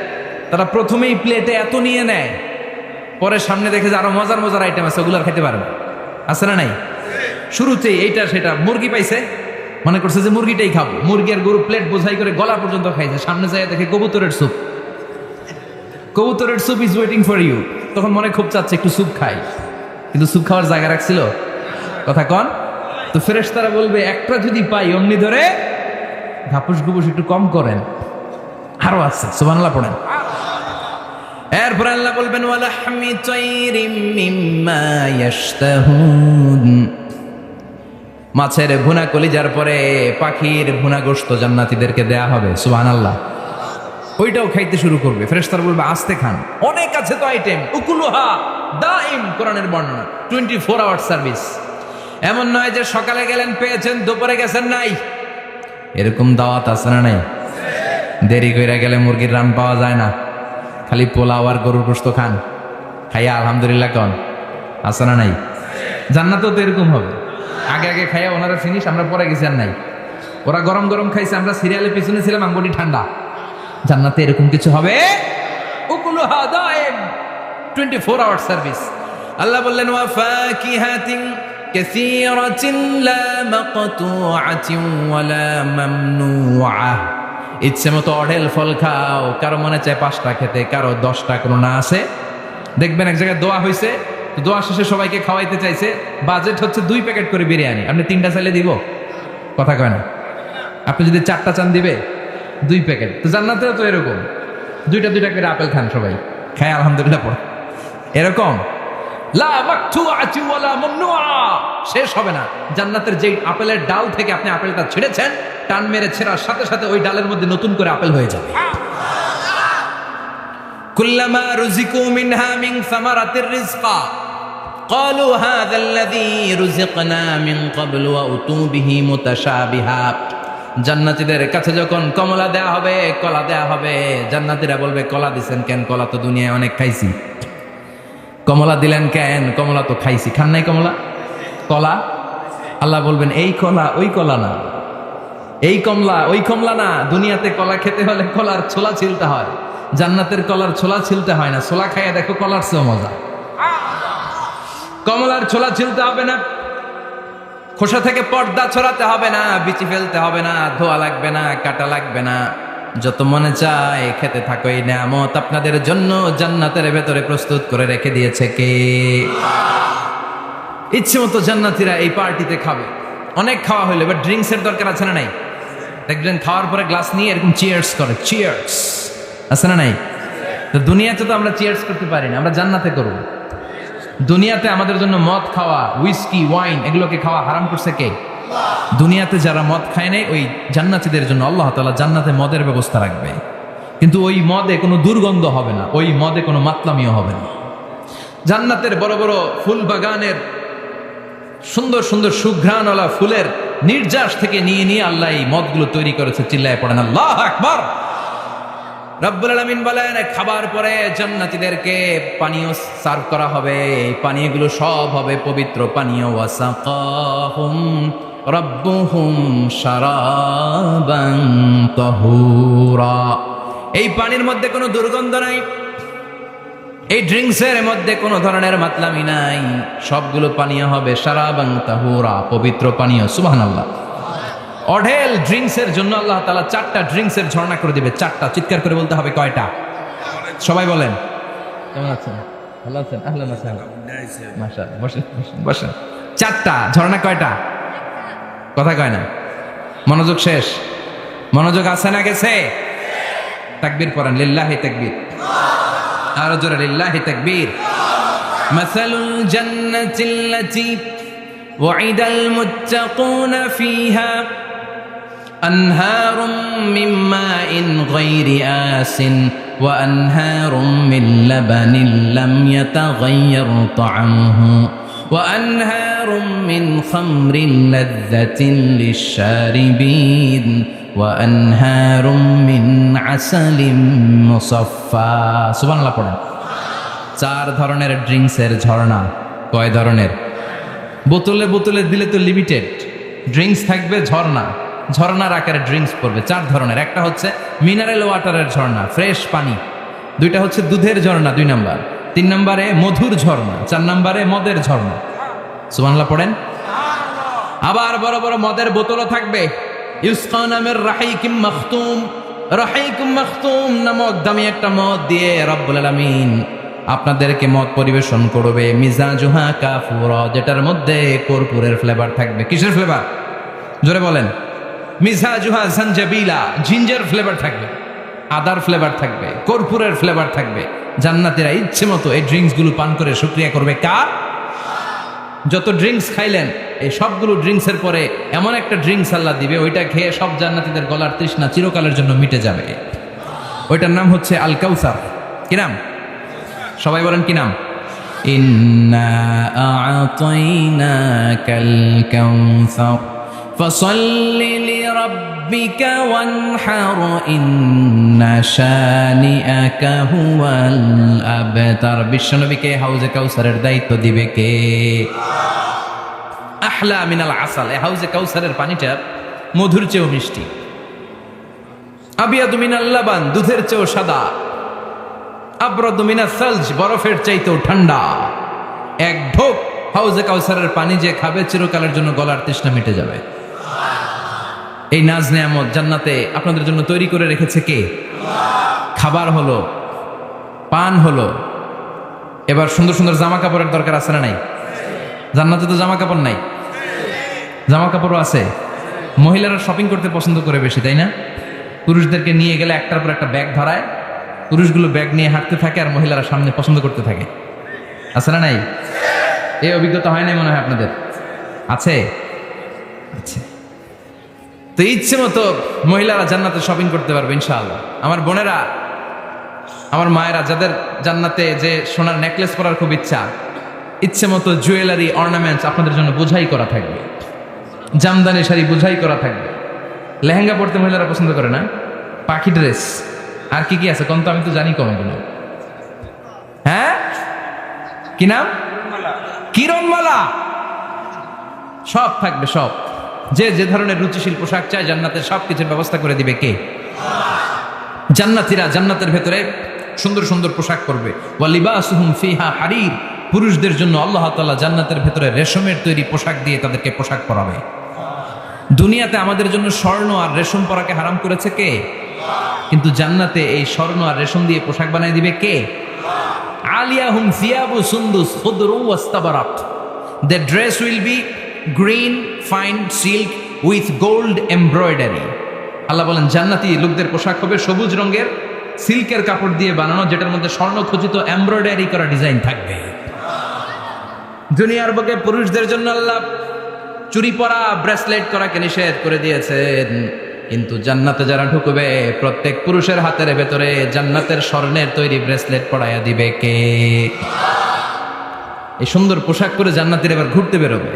তারা প্রথমেই প্লেটে এত নিয়ে নেয়, পরে সামনে দেখে যে আরো মজার মজার আইটেম আছে, ওগুলো আর খেতে পারবে, আছে না নাই? শুরুতেই এইটা সেটা, মুরগি পাইছে, মনে করছে যে মুরগিটাই খাবো, মুরগি আর গরু প্লেট বোঝাই করে গলা পর্যন্ত খাইছে, সামনে যায় দেখে কবুতরের স্যুপ, কবুতরের soup is waiting for you. তখন মনে খুব চাচ্ছে একটু স্যুপ খাই, কিন্তু স্যুপ খাওয়ার জায়গা রাখছিল? কথা কন। তো ফেরেশতারা বলবে একটা যদি পাই অমনি ধরে ঘাপুস গুপুস একটু কম করেন, আরো আছে, সুবহানাল্লাহ পড়েন। এরপর আল্লাহ বলবেন ওয়ালাহমি তাইরিম মিম্মা ইয়াশতাহুন, মাছের ভুনা কলিজার পরে পাখির ভুনা গোশত জান্নাতীদেরকে দেয়া হবে, সুবহানাল্লাহ। ওইটাও খাইতে শুরু করবে, ফেরেশতারা বলবে আস্তে খান, অনেক আছে তো আইটেম, উকুলুহা দাইম, কোরআনের বর্ণনা 24 আওয়ার সার্ভিস। এমন নয় যে সকালে গেলেন পেয়েছেন, দুপুরে গেছেন নাই, এরকম দাওয়াত আছে না নাই? দেরি কইরা গেলে মুরগির রান পাওয়া যায় না, খালি পোলাও আর গরুর গোশত খান, খাইয়া আলহামদুলিল্লাহ কন, আছে না নাই? জান্নাতেও তো এরকম হবে, আগে আগে খাইয়া ওনারা ফিনিশ, আমরা পরে গেছি আর নাই। ওরা গরম গরম খাইছে, আমরা সিরিয়ালের পিছনে ছিলাম, আঙ্গুলি ঠান্ডা। জান্নাতে এরকম কিছু হবে, উকুলুহা দাইম, 24 আওয়ার সার্ভিস। আল্লাহ বললেন ওয়া ফাকিহাতিন কাসীরাতিন লা মাকতুআতিন ওয়া লা মামনুআহ, ইচ্ছে মতো অঢেল ফল খাও, কারো মনে চায় 5টা খেতে, কারো 10টা, কোনো না আছে। দেখবেন এক জায়গায় দোয়া হয়েছে, তো দোয়া শেষে সবাইকে খাওয়াইতে চাইছে, বাজেট হচ্ছে 2 প্যাকেট করে বিরিয়ানি, আপনি 3টা চাইলে দিব? কথা কয় না। আপনি যদি 4টা চান দিবে 2 প্যাকেট। তো জান্নাতেও তো এরকম, 2টা করে আপেল খান সবাই, খায় আলহামদুলিল্লাহ পড়ে, এরকম লা মাকতুআতি ওয়ালা মামনুআ, শেষ হবে না। জান্নাতের যেই আপেলের ডাল থেকে আপনি আপেলটা ছিঁড়েছেন, টান মেরে ছেঁড়ার সাথে সাথে ওই ডালের মধ্যে নতুন করে আপেল হয়ে যাবে। কুল্লামা রুজিকু মিনহা মিন সামারাতির রিজকা ক্বালু হাযাল্লাযী রুজিকনা মিন ক্বাবলু ওয়া উতু বিহি মুতাশাবিহা, জান্নাতীদের কাছে যখন কমলা দেয়া হবে, কলা দেয়া হবে, জান্নাতীরা বলবে কলা দিছেন কেন? কলা তো দুনিয়ায় অনেক খাইছি। কমলা দিলেন কেন? কমলা তো খাইছি। খান নাই কমলা? কলা? আল্লাহ বলবেন এই কলা ওই কলা না, এই কমলা ওই কমলা না। দুনিয়াতে কলা খেতে হলে কলার ছোলা ছিলতে হয়, জান্নাতের কলার ছোলা ছিলতে হয় না। ছোলা খাইয়া দেখো, কলার চেয়েও মজা। কমলার ছোলা ছিলতে হবে না, খোসা থেকে পর্দা ছড়াতে হবে না, বিচি ফেলতে হবে না, ধোয়া লাগবে না, কাটা লাগবে না, যত মনে চায় খেতে থাকো। এই নিয়ামত আপনাদের জন্য জান্নাতের ভেতরে প্রস্তুত করে রেখে দিয়েছে কে? ইচ্ছে মতো জান্নাতীরা এই পার্টিতে খাবে। অনেক খাওয়া হইলো, এবার ড্রিঙ্কসের দরকার আছে না নাই? দেখবেন খাওয়ার পরে গ্লাস নিয়ে এরকম চিয়ার্স করে, চিয়ার্স, আছে না নাই? তো দুনিয়াতে তো আমরা চিয়ার্স করতে পারি না, আমরা জান্নাতে করব। দুনিয়াতে আমাদের জন্য মদ খাওয়া, হুইস্কি, ওয়াইন, এগুলোকে খাওয়া হারাম করছে কে? দুনিয়াতে যারা মদ খায় নাই, ওই জান্নাতীদের জন্য আল্লাহ তাআলা জান্নাতে মদের ব্যবস্থা রাখবে, কিন্তু ওই মদে কোনো দুর্গন্ধ হবে না, ওই মদে কোনো মাতলামিও হবে না। জান্নাতের বড় বড় ফুল বাগানের সুন্দর সুন্দর সুঘ্রাণওয়ালা ফুলের নির্যাস থেকে নিয়ে নিয়ে আল্লাহ এই মদগুলো তৈরি করেছে। চিল্লায় পড়েন আল্লাহু আকবার। রব্বুল আলামিন বলেন, খাবার পরে জান্নাতীদেরকে পানীয় সার্ভ করা হবে, এই পানীয়গুলো সব হবে পবিত্র পানীয়। ওয়াসাকাহুম রাব্বুহুম শারাবান তাহুরা, এই পানির মধ্যে কোনো দুর্গন্ধ নাই, এই ড্রিঙ্কসের মধ্যে কোনো ধরনের মাতলামি নাই, সবগুলো পানীয় হবে শারাবান তাহুরা, পবিত্র পানীয়। সুবহানাল্লাহ। অঢেল ড্রিঙ্কসের জন্য আল্লাহ তাআলা 4টা ড্রিঙ্কসের ঝর্ণা করে দিবে। 4টা, চিৎকার করে বলতে হবে কয়টা? সবাই বলেন। কেমন আছেন? ভালো আছেন? আহলান ওয়াসাহলান, মাশাআল্লাহ। বসেন বসেন। 4টা ঝর্ণা, কয়টা? কথা কয় না, মনোযোগ শেষ। মনোযোগ আছে না গেছে? তাকবীর পড়েন, লিল্লাহি তাকবীর, আরো জোরে লিল্লাহি তাকবীর। মাসালুল জান্নাতিল্লাতী ওয়াইদাল মুত্তাকুনা ফিহা আনহারুম মিন মাইন গায়রি আসিন ওয়া আনহারুম মিন লাবানিন লাম ইয়াতাগায়্যার তা'আমুহু ওয়া আনহারুম মিন খামরিন লাযযাতিন লিশ-শারিবিন ওয়া আনহারুম মিন আসালিম মুসাফফা। সুবহানাল্লাহ পড়েন। 4 ধরনের ড্রিঙ্কসের ঝর্ণা। কয় ধরনের? বোতলে বোতলে দিলে তো লিমিটেড, ড্রিঙ্কস থাকবে ঝর্ণা, ঝর্ণার আকারে ড্রিঙ্কস পড়বে 4 ধরনের। একটা হচ্ছে মিনারেল ওয়াটারের ঝর্ণা, ফ্রেশ পানি। 2টা হচ্ছে দুধের ঝর্ণা 2 নাম্বার। 3 নম্বরে মধুর ঝর্ণা, 4 নম্বরে মদের ঝর্ণা। সুবহানাল্লাহ পড়েন। আবার বড় বড় মদের বোতলও থাকবে। ইউসকানা মির রাহিকিম মাখতুম, রাহিকুম মাখতুম নামক দামি একটা মদ দিয়ে রব্বুল আলামিন আপনাদেরকে মদ পরিবেশন করবে। মিজাজুহা কাফুরা, যেটার মধ্যে কর্পূরের ফ্লেভার থাকবে। কিসের ফ্লেভার? জোরে বলেন। মিজাজুহা জানজাবিলা, জিঞ্জার ফ্লেভার থাকবে, আদার ফ্লেভার থাকবে, কর্পূরের ফ্লেভার থাকবে। জান্নাতীরা ইচ্ছে মতো এই ড্রিঙ্কসগুলো পান করে শুকরিয়া করবে কার? যত ড্রিঙ্কস খাইলেন এই সবগুলো ড্রিঙ্কসের পরে এমন একটা ড্রিঙ্কস আল্লাহ দিবে, ওইটা খেয়ে সব জান্নাতীদের গলার তৃষ্ণা চিরকালের জন্য মিটে যাবে। ওইটার নাম হচ্ছে আল কাউসার। কি নাম? সবাই বলেন কি নাম? ইন্না আ'তাইনাকাল কাউসার ফাসাল্লি লিরাব্বিকা ওয়ানহার ইন্না শানিআকা হুয়াল আবতার। বিশ্বনবীকে হাউজে কাউসারের দায়িত্ব দিবে কে? আহলা মিনাল আসাল। এই হাউজে কাউসারের পানিটা মধুর চেয়েও মিষ্টি। আবিয়াদু মিনাল লাবান, দুধের চেয়েও সাদা। আবরাদু মিনাস সালজ, বরফের চাইতেও ঠান্ডা। এক ঢোক হাউজে কাউসারের পানি যে খাবে চিরকালের জন্য গলার তৃষ্ণা মিটে যাবে। এই নাজ নেয়ামত জান্নাতে আপনাদের জন্য তৈরি করে রেখেছে কে? খাবার হলো, পান হলো, এবার সুন্দর সুন্দর জামা কাপড়ের দরকার আছে না নাই? জান্নাতে তো জামা কাপড় নাই, জামা কাপড়ও আছে। মহিলারা শপিং করতে পছন্দ করে বেশি, তাই না? পুরুষদেরকে নিয়ে গেলে একটার পর একটা ব্যাগ ধরায়, পুরুষগুলো ব্যাগ নিয়ে হাঁটতে থাকে আর মহিলারা সামনে পছন্দ করতে থাকে। আছে না নাই? এই অভিজ্ঞতা হয় নাই মনে হয় আপনাদের? আছে? আচ্ছা, তো ইচ্ছে মতো মহিলারা জান্নাতে শপিং করতে পারবে ইনশাআল্লাহ। আমার বোনেরা, আমার মায়েরা, যাদের জান্নাতে যে সোনার নেকলেস পরার খুব ইচ্ছা, ইচ্ছে মতো জুয়েলারি অর্নামেন্টস আপনাদের জন্য বোঝাই করা থাকবে। জামদানি শাড়ি বোঝাই করা থাকবে। লেহেঙ্গা পরতে মহিলারা পছন্দ করে না? পাখি ড্রেস, আর কি কি আছে কোন তো? আমি তো জানি কম এগুলো। হ্যাঁ, কি নাম? কিরণমালা। সব থাকবে, সব। যে যে ধরনের রুচিশীল পোশাক চায় জান্নাতের সব কিছুর ব্যবস্থা করে দিবে কে? জান্নাতীরা জান্নাতের ভেতরে সুন্দর সুন্দর পোশাক পরবে। ওয়া লিবাসুহুম ফিহা হারির, পুরুষদের জন্য আল্লাহ তাআলা জান্নাতের ভেতরে রেশমের তৈরি পোশাক দিয়ে তাদেরকে পোশাক পরাবে। দুনিয়াতে আমাদের জন্য স্বর্ণ আর রেশম পরাকে হারাম করেছে কে? কিন্তু জান্নাতে এই স্বর্ণ আর রেশম দিয়ে পোশাক বানিয়ে দিবে কে? আলিয়াহুম সিয়াবু সুন্দুস খুদরু ওয়াস্তাবারাক, the dress will be green fine silk with gold embroidery. আল্লাহ বলেন জান্নাতি লোকদের পোশাক হবে সবুজ রঙের সিল্কের কাপড় দিয়ে বানানো, যেটার মধ্যে স্বর্ণ খচিত এমব্রয়ডারি করা ডিজাইন থাকবে। দুনিয়ার বুকে পুরুষদের জন্য আল্লাহ চুরি পরা, ব্রেসলেট করাকে নিষেধ করে দিয়েছেন, কিন্তু জান্নাতে যারা ঢুকবে প্রত্যেক পুরুষের হাতের ভেতরে জান্নাতের স্বর্ণের তৈরি ব্রেসলেট পরাইয়া দিবে কে? এই সুন্দর পোশাক পরে জান্নাতের এবার ঘুরতে বেরোবে।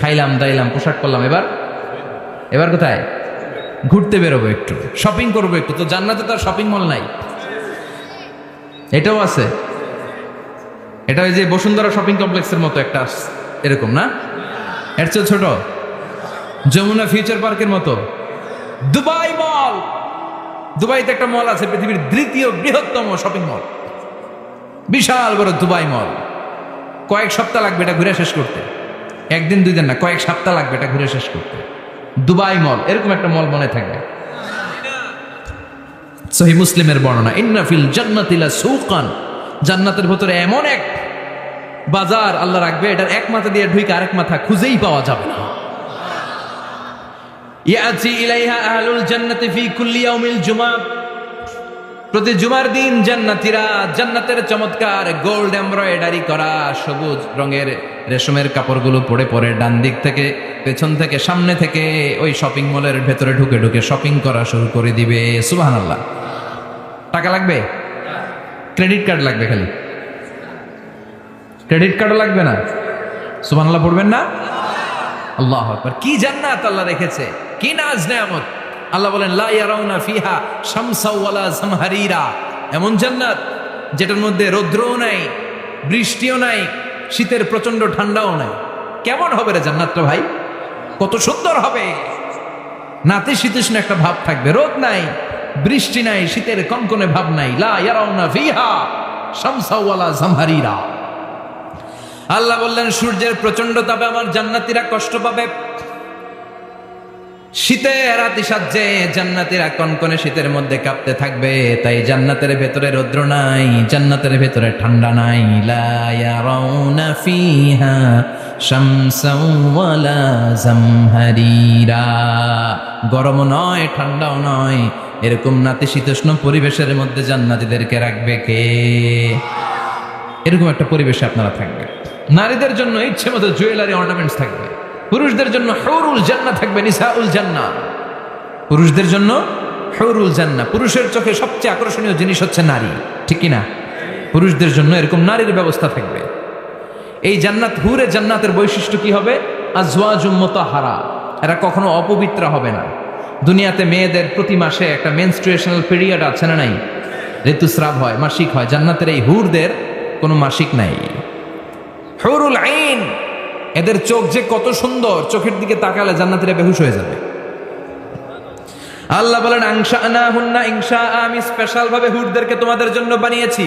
খাইলাম দাইলাম পোশাক করলাম, এবার কোথায়? ঘুরতে বেরোবো, একটু শপিং করবো একটু। তো জান্নাতে তো আর শপিং মল নাই। এটাও আছে, এটা ওই যে বসুন্ধরা শপিং কমপ্লেক্সের মতো একটা এরকম না, এর চেয়ে ছোট, যমুনা ফিউচার পার্কের মতো। দুবাই মল, দুবাইতে একটা মল আছে, পৃথিবীর 3য় বৃহত্তম শপিং মল, বিশাল বড় দুবাই মল। কয়েক সপ্তাহ লাগবে এটা ঘুরে শেষ করতে, একদিন 2 দিন না, কয়েক সপ্তাহ লাগবে এটা ঘুরে শেষ করতে। দুবাই মল, এরকম একটা মল মনে থাকবে। সহিহ মুসলিমের বর্ণনা, ইন্না ফিল জান্নাতি লা সুকান, জান্নাতের ভিতরে এমন এক বাজার আল্লাহ রাখবে, এটার এক মাথা দিয়ে ঢুকে আরেক মাথা খুঁজেই পাওয়া যাবে না। ইয়াতি ইলাইহা আহলুল জান্নাতি ফি কুল্লি ইয়াউমিল জুমআ, প্রতি জুমার দিন জান্নাতীরা জান্নাতের চমৎকার গোল্ড এমব্রয়ডারি করা সবুজ রঙের রেশমের কাপড়গুলো পরে পরে ডান দিক থেকে, পেছন থেকে, সামনে থেকে ওই শপিং মলের ভেতরে ঢুকে ঢুকে শপিং করা শুরু করে দিবে। সুবহানাল্লাহ। টাকা লাগবে? ক্রেডিট কার্ড লাগবে, খালি ক্রেডিট কার্ডও লাগবে না। সুবহানাল্লাহ পড়বেন না? আল্লাহু আকবার। কি জান্নাত আল্লাহ রেখেছে, কি নাজ নেয়ামত। আল্লাহ বলেন লা ইয়ারাউনা ফিহা শামসা ওয়ালা জামহারিরা, এমন জান্নাত যেটার মধ্যে রৌদ্রও নাই, বৃষ্টিও নাই, শীতের প্রচন্ড ঠান্ডাও নাই। কেমন হবে রে জান্নাতটা ভাই, কত সুন্দর হবে। নাতিশীতোষ্ণ একটা ভাব থাকবে, রোদ নাই, বৃষ্টি নাই, শীতের কনকনে ভাব নাই। লা ইয়ারাউনা ফিহা শামসা ওয়ালা জামহারিরা। আল্লাহ বললেন সূর্যের প্রচন্ড তাপে আমার জান্নাতীরা কষ্ট পাবে। শীতে রাতি সাজ্জে জান্নাতীরা কনকনে শীতের মধ্যে কাঁপতে থাকবে। তাই জান্নাতের ভেতরে রৌদ্র নাই, জান্নাতের ভেতরে ঠান্ডা নাই। লা ইয়ারাউনা ফিহা শামসা ওয়ালা জামহারিরা। গরমও নয়, ঠান্ডাও নয়, এরকম নাতিশীতোষ্ণ পরিবেশের মধ্যে জান্নাতীদেরকে রাখবে কে? এরকম একটা পরিবেশে আপনারা থাকবে। নারীদের জন্য ইচ্ছে মতো জুয়েলারি অর্নামেন্টস থাকবে, পুরুষদের জন্য হুরুল জান্নাহ থাকবে, নিসাউল জান্নাহ। পুরুষদের জন্য হুরুল জান্নাহ। পুরুষের চোখে সবচেয়ে আকর্ষণীয় জিনিস হচ্ছে নারী, ঠিক কি না? পুরুষদের জন্য এরকম নারীর ব্যবস্থা থাকবে। এই জান্নাত, হুরে জান্নাতের বৈশিষ্ট্য কি হবে? আজওয়াজুম মুতাহহারা, এরা কখনো অপবিত্র হবে না। দুনিয়াতে মেয়েদের প্রতি মাসে একটা মেনস্ট্রুয়েশনাল পিরিয়ড আছে না নাই? ঋতুস্রাব হয়, মাসিক হয়। জান্নাতের এই হুরদের কোনো মাসিক নাই। হুরুল আইন, এদের চোখ যে কত সুন্দর, চোখের দিকে তাকালে জান্নাতীরা বেহুশ হয়ে যাবে। আল্লাহ বলেন আনশানাহুন্না ইনশা, আমি স্পেশাল ভাবে হুরদেরকে তোমাদের জন্য বানিয়েছি।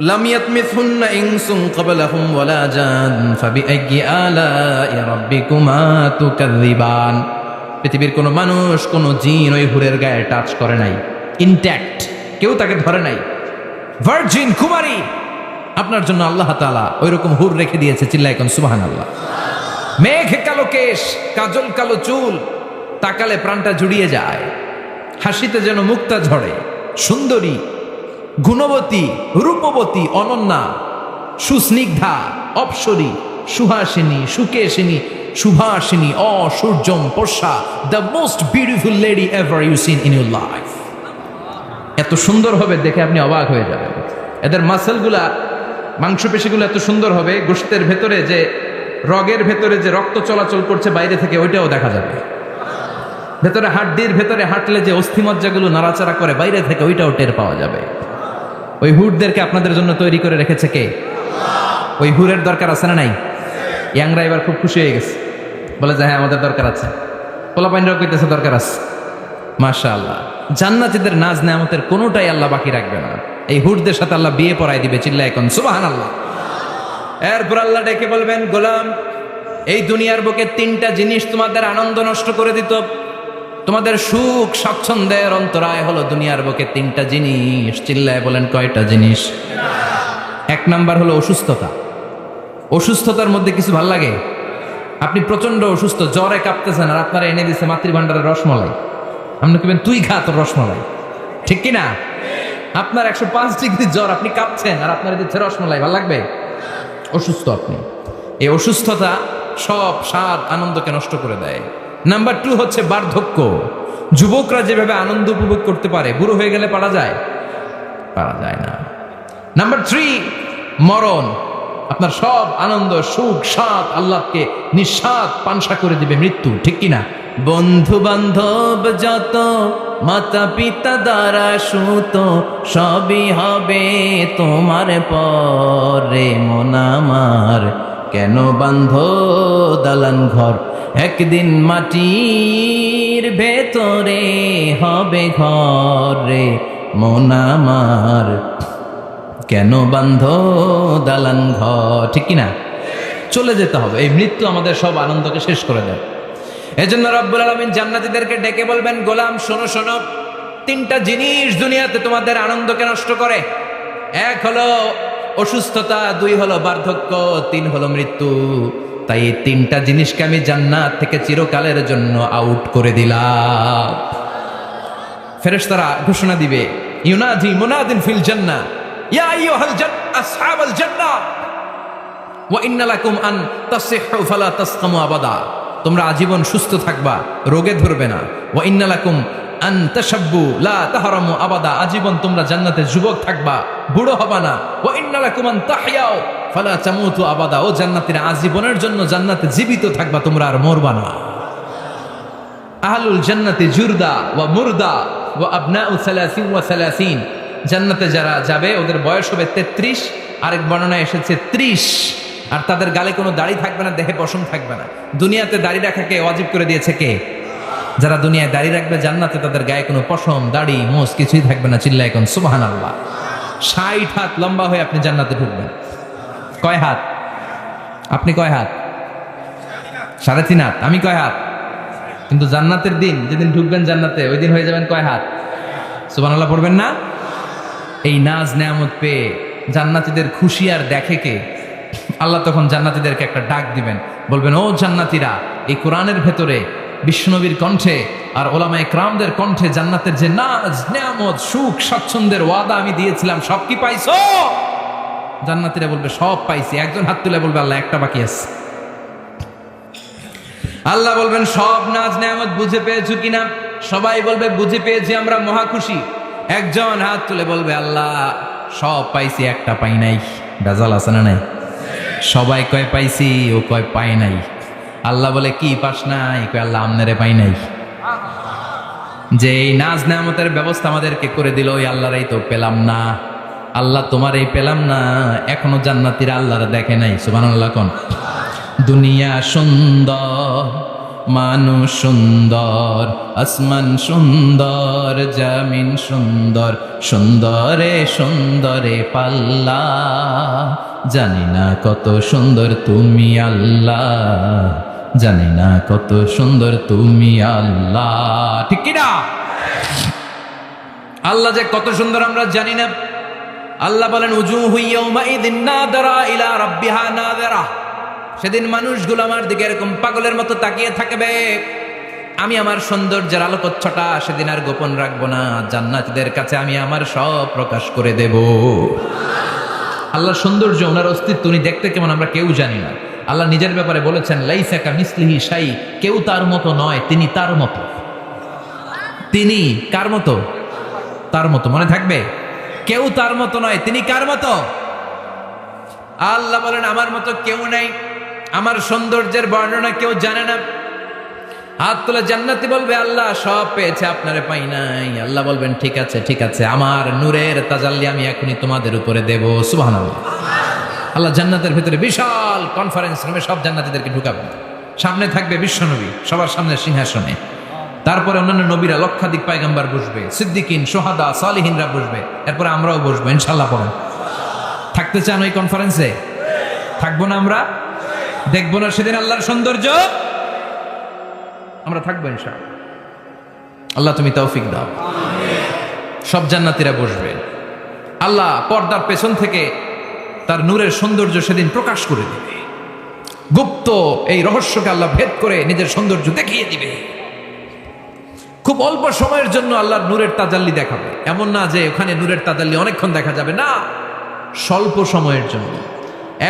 লাম ইয়াতমিসহুন্না ইনসুন ক্বাবলাহুম ওয়ালা জান ফাবিআইয়ি আলাই রাব্বিকুমা তুকাযযিবান। পৃথিবীর কোনো মানুষ, কোনো জিন ওই হুরের গায়ে টাচ করে নাই, ইনট্যাক্ট, কেউ তাকে ধরে নাই। ভার্জিন কুমারী, আপনার জন্য আল্লাহ তাআলা ওইরকম হুর রেখে দিয়েছে। চিল্লায় কোন সুবহানাল্লাহ। মেঘ কালো কেশ, কাজল কালো চুল, তাকালে প্রাণটা জুড়িয়ে যায়। হাসিতে যেন মুক্তা ঝরে। সুন্দরী, গুণবতী, রূপবতী, অনন্যা, সুস্নিগ্ধা, অপ্সরী, সুহাসিনী, সুকেশিনী, সুভাষিনী, অসূর্যম পোষা, the most beautiful lady ever you seen in your life. এত সুন্দর হবে দেখে আপনি অবাক হয়ে যাবেন। এদের মাসেলগুলা, মাংসপেশিগুলো এত সুন্দর হবে, গোশতের ভেতরে যে রগের ভেতরে যে রক্ত চলাচল করছে বাইরে থেকে, ওইটাও দেখা যাবে। ভেতরে হাড্ডির ভেতরে হাঁটলে যে অস্থিমজ্জাগুলো নাড়াচাড়া করে বাইরে থেকে, ওইটাও টের পাওয়া যাবে। ওই হুরদেরকে আপনাদের জন্য তৈরি করে রেখেছে কে? ওই হুরের দরকার আছে না নাই? ইয়াংরা এবার খুব খুশি হয়ে গেছে, বলে যে হ্যাঁ আমাদের দরকার আছে। পোলাপাইনরাও কইতেছে দরকার আছে। মাশাআল্লাহ, জান্নাতীদের নাজ নেয়ামতের কোনোটাই আল্লাহ বাকি রাখবে না। এই হুরদের সাথে আল্লাহ বিয়ে পড়াই দিবে। চিল্লায় এখন সুবহানাল্লাহ। এরপর আল্লাহ ডেকে বলবেন, গোলাম, এই দুনিয়ার বুকে তিনটা জিনিস তোমাদের আনন্দ নষ্ট করে দিত, তোমাদের সুখ স্বাচ্ছন্দ্যের অন্তরায় হলো দুনিয়ার বুকে তিনটা জিনিস। চিল্লায় বলেন কয়টা জিনিস? এক নাম্বার হলো অসুস্থতা। অসুস্থতার মধ্যে কিছু ভাল লাগে? আপনি প্রচন্ড অসুস্থ, জ্বরে কাঁপতেছেন, আর আপনারা এনে দিচ্ছে মাতৃভান্ডারের রসমলাই। আপনি কেবেন তুই খা তোর রসমলাই, ঠিক কিনা? আপনার 105 ডিগ্রি জ্বর, আপনি কাঁপছেন, আর আপনার দিচ্ছে রসমলাই, ভাল লাগবে? অসুস্থ আপনি। এই অসুস্থতা সব স্বাদ আনন্দকে নষ্ট করে দেয়। নাম্বার 2 হচ্ছে বার্ধক্য। যুবকরা যেভাবে আনন্দ উপভোগ করতে পারে, বুড়ো হয়ে গেলে পারা যায়? পারা যায় না। নাম্বার 3 মরণ। আপনার সব আনন্দ, সুখ, স্বাদ আল্লাহকে নিঃস্বাদ পানসা করে দিবে মৃত্যু, ঠিক কিনা? বন্ধু বান্ধব যত, মাতা পিতা দ্বারা সুত, সবই হবে তোমার পরে। মন আমার কেন বান্ধ দালান ঘর, একদিন মাটির ভেতরে হবে ঘরে। মন আমার কেন বান্ধ দালান ঘর, ঠিক কিনা? চলে যেতে হবে। এই মৃত্যু আমাদের সব আনন্দকে শেষ করে দেয়। এজন্য রব্বুল আলামিন জান্নাতীদেরকে ডেকে বলবেন, গোলাম শোনো শোনো, তিনটা জিনিস দুনিয়াতে তোমাদের আনন্দকে নষ্ট করে। এক হলো অসুস্থতা, 2 হলো বার্ধক্য, 3 হলো মৃত্যু। তাই এই তিনটা জিনিসকে আমি জান্নাত থেকে চিরকালের জন্য আউট করে দিলাম। ফেরেশতারা ঘোষণা দিবে, ইউনাদি মুনাদিন ফিল জান্নাহ, ইয়া আইয়ুহাল আসহাবাল জান্নাহ ওয়া ইন্না লাকুম আন তাসিহু ফালা তাসকামু আবাদা। তোমরা আজীবন সুস্থ থাকবা, রোগে ধরবে না। ওয়া ইন্না লাকুম আন তাশাব্বু লা তাহরামু আবাদা। আজীবন তোমরা জান্নাতে যুবক থাকবা, বুড়ো হবা না। ওয়া ইন্না লাকুম আন তাহইয়াউ ফালা তামুতু আবাদা। ও জান্নাতীরা, আজীবনের জন্য জান্নাতে জীবিত থাকবা, তোমরা আর মরবা না। আহলুল জান্নাতি জুরদা ওয়া মুরদা ওয়া আবনাউ 30 ওয়া 30। জান্নাতে যারা যাবে ওদের বয়স হবে 33, আরেক বর্ণনায় এসেছে 30, আর তাদের গালে কোনো দাড়ি থাকবে না, দেহে পশম থাকবে না। দুনিয়াতে দাড়ি রাখাকে ওয়াজিব করে দিয়েছে কে? যারা দুনিয়ায় দাড়ি রাখবে জান্নাতে তাদের গায়ে কোনো পশম দাড়ি মোষ কিছুই থাকবে না। চিল্লায় এখন সুবহানাল্লাহ। 60 হাত লম্বা হয়ে আপনি জান্নাতে ঢুকবেন। কয় হাত? আপনি কয় হাত? 3.5 হাত। আমি কয় হাত? কিন্তু জান্নাতের দিন যেদিন ঢুকবেন জান্নাতে ওই দিন হয়ে যাবেন কয় হাত? সুবহানাল্লাহ পড়বেন না? এই নাজ নেয়ামত পেয়ে জান্নাতীদের খুশি আর দেখে কে? আল্লাহ তখন জান্নাতীদেরকে একটা ডাক দিবেন, বলবেন ও জান্নাতীরা, এই কোরআনের ভেতরে বিশ্বনবীর কণ্ঠে আর ওলামায়ে কেরামদের কণ্ঠে জান্নাতের যে নাজ নেয়ামত সুখ স্বাচ্ছন্দ্যের ওয়াদা আমি দিয়েছিলাম সব কি পাইছো? জান্নাতীরা বলবে সব পাইছি। একজন হাত তুলে বলবে আল্লাহ একটা বাকি আছে। আল্লাহ বলবেন সব নাজ নেয়ামত বুঝে পেয়েছো কিনা? সবাই বলবে বুঝে পেয়েছি, আমরা মহা খুশি। একজন হাত তুলে বলবে আল্লাহ সব পাইছি একটা পাই নাই। বেজাল আছে না নাই? সবাই কয় পাইছি, ও কয় পাই নাই। আল্লাহ বলে কি পাস নাই? কয় আল্লাহ আমনেরে পাই নাই। যে এই নাজ নেয়ামতের ব্যবস্থা আমাদেরকে করে দিল ওই আল্লাহরাই তো পেলাম না। আল্লাহ তোমার এই পেলাম না, এখনো জান্নাতীরা আল্লাহরা দেখে নাই। সুবহানাল্লাহ কোন? দুনিয়া সুন্দর, মানুষ সুন্দর, আসমান সুন্দর, জামিন সুন্দর, সুন্দরে সুন্দরে পাল্লা, জানি না কত সুন্দর তুমি আল্লাহ, জানি না কত সুন্দর তুমি আল্লাহ। ঠিক কিনা? আল্লাহ যে কত সুন্দর আমরা জানি না। আল্লাহ বলেন উজুহু ইয়াউমাইযিন নাযিরা ইলা রাব্বিহা নাযিরা। সেদিন মানুষগুলো আমার দিকে এরকম পাগলের মতো তাকিয়ে থাকবে। আমি আমার সৌন্দর্যের আলোকচ্ছটা সেদিন আর গোপন রাখবো না। জান্নাতীদের কাছে আমি আমার সব প্রকাশ করে দেব। আল্লাহর সৌন্দর্য, ওনার অস্তিত্ব, উনি দেখতে কেমন আমরা কেউ জানি না। আল্লাহ নিজের ব্যাপারে বলেছেন লাইসা কামিসলিহি শাই, কেউ তার মতো নয়, তিনি তার মতো। তিনি কার মতো? তার মতো। মনে থাকবে? কেউ তার মতো নয়, তিনি কার মতো? আল্লাহ বলেন আমার মতো কেউ নাই। আমার সৌন্দর্যের বর্ণনা কেউ জানে না। হাত তুলে জান্নাতি বলবে আল্লাহ সব পেয়েছে, আপনারে পাই নাই। আল্লাহ বলবেন ঠিক আছে ঠিক আছে, আমার নূরের তাজাল্লি আমি এখনই তোমাদের উপরে দেব। সুবহানাল্লাহ। আল্লাহ জান্নাতের ভিতরে বিশাল কনফারেন্স রুমে সব জান্নাতীদেরকে ঢুকাবেন। সামনে থাকবে বিশ্বনবী সবার সামনে সিংহাসনে। তারপরে অন্যান্য নবীরা লক্ষাধিক পয়গম্বর বসবে, সিদ্দিকিন, সোহাদা, সালিহিনরা বসবে। এরপরে আমরাও বসবো ইনশাআল্লাহ। পড়েন থাকতে চান ওই কনফারেন্সে? থাকবো না আমরা? দেখবো না সেদিন আল্লাহর সৌন্দর্য? আমরা থাকবো ইনশাআল্লাহ। আল্লাহ তুমি তৌফিক দাও। সব জান্নাতীরা বসবে। আল্লাহ পর্দার পেছন থেকে তার নূরের সৌন্দর্য সেদিন প্রকাশ করে দিবে। গুপ্ত এই রহস্যকে আল্লাহ ভেদ করে নিজের সৌন্দর্য দেখিয়ে দিবে। খুব অল্প সময়ের জন্য আল্লাহর নূরের তাজাল্লি দেখাবে। এমন না যে ওখানে নূরের তাজাল্লি অনেকক্ষণ দেখা যাবে, না, স্বল্প সময়ের জন্য।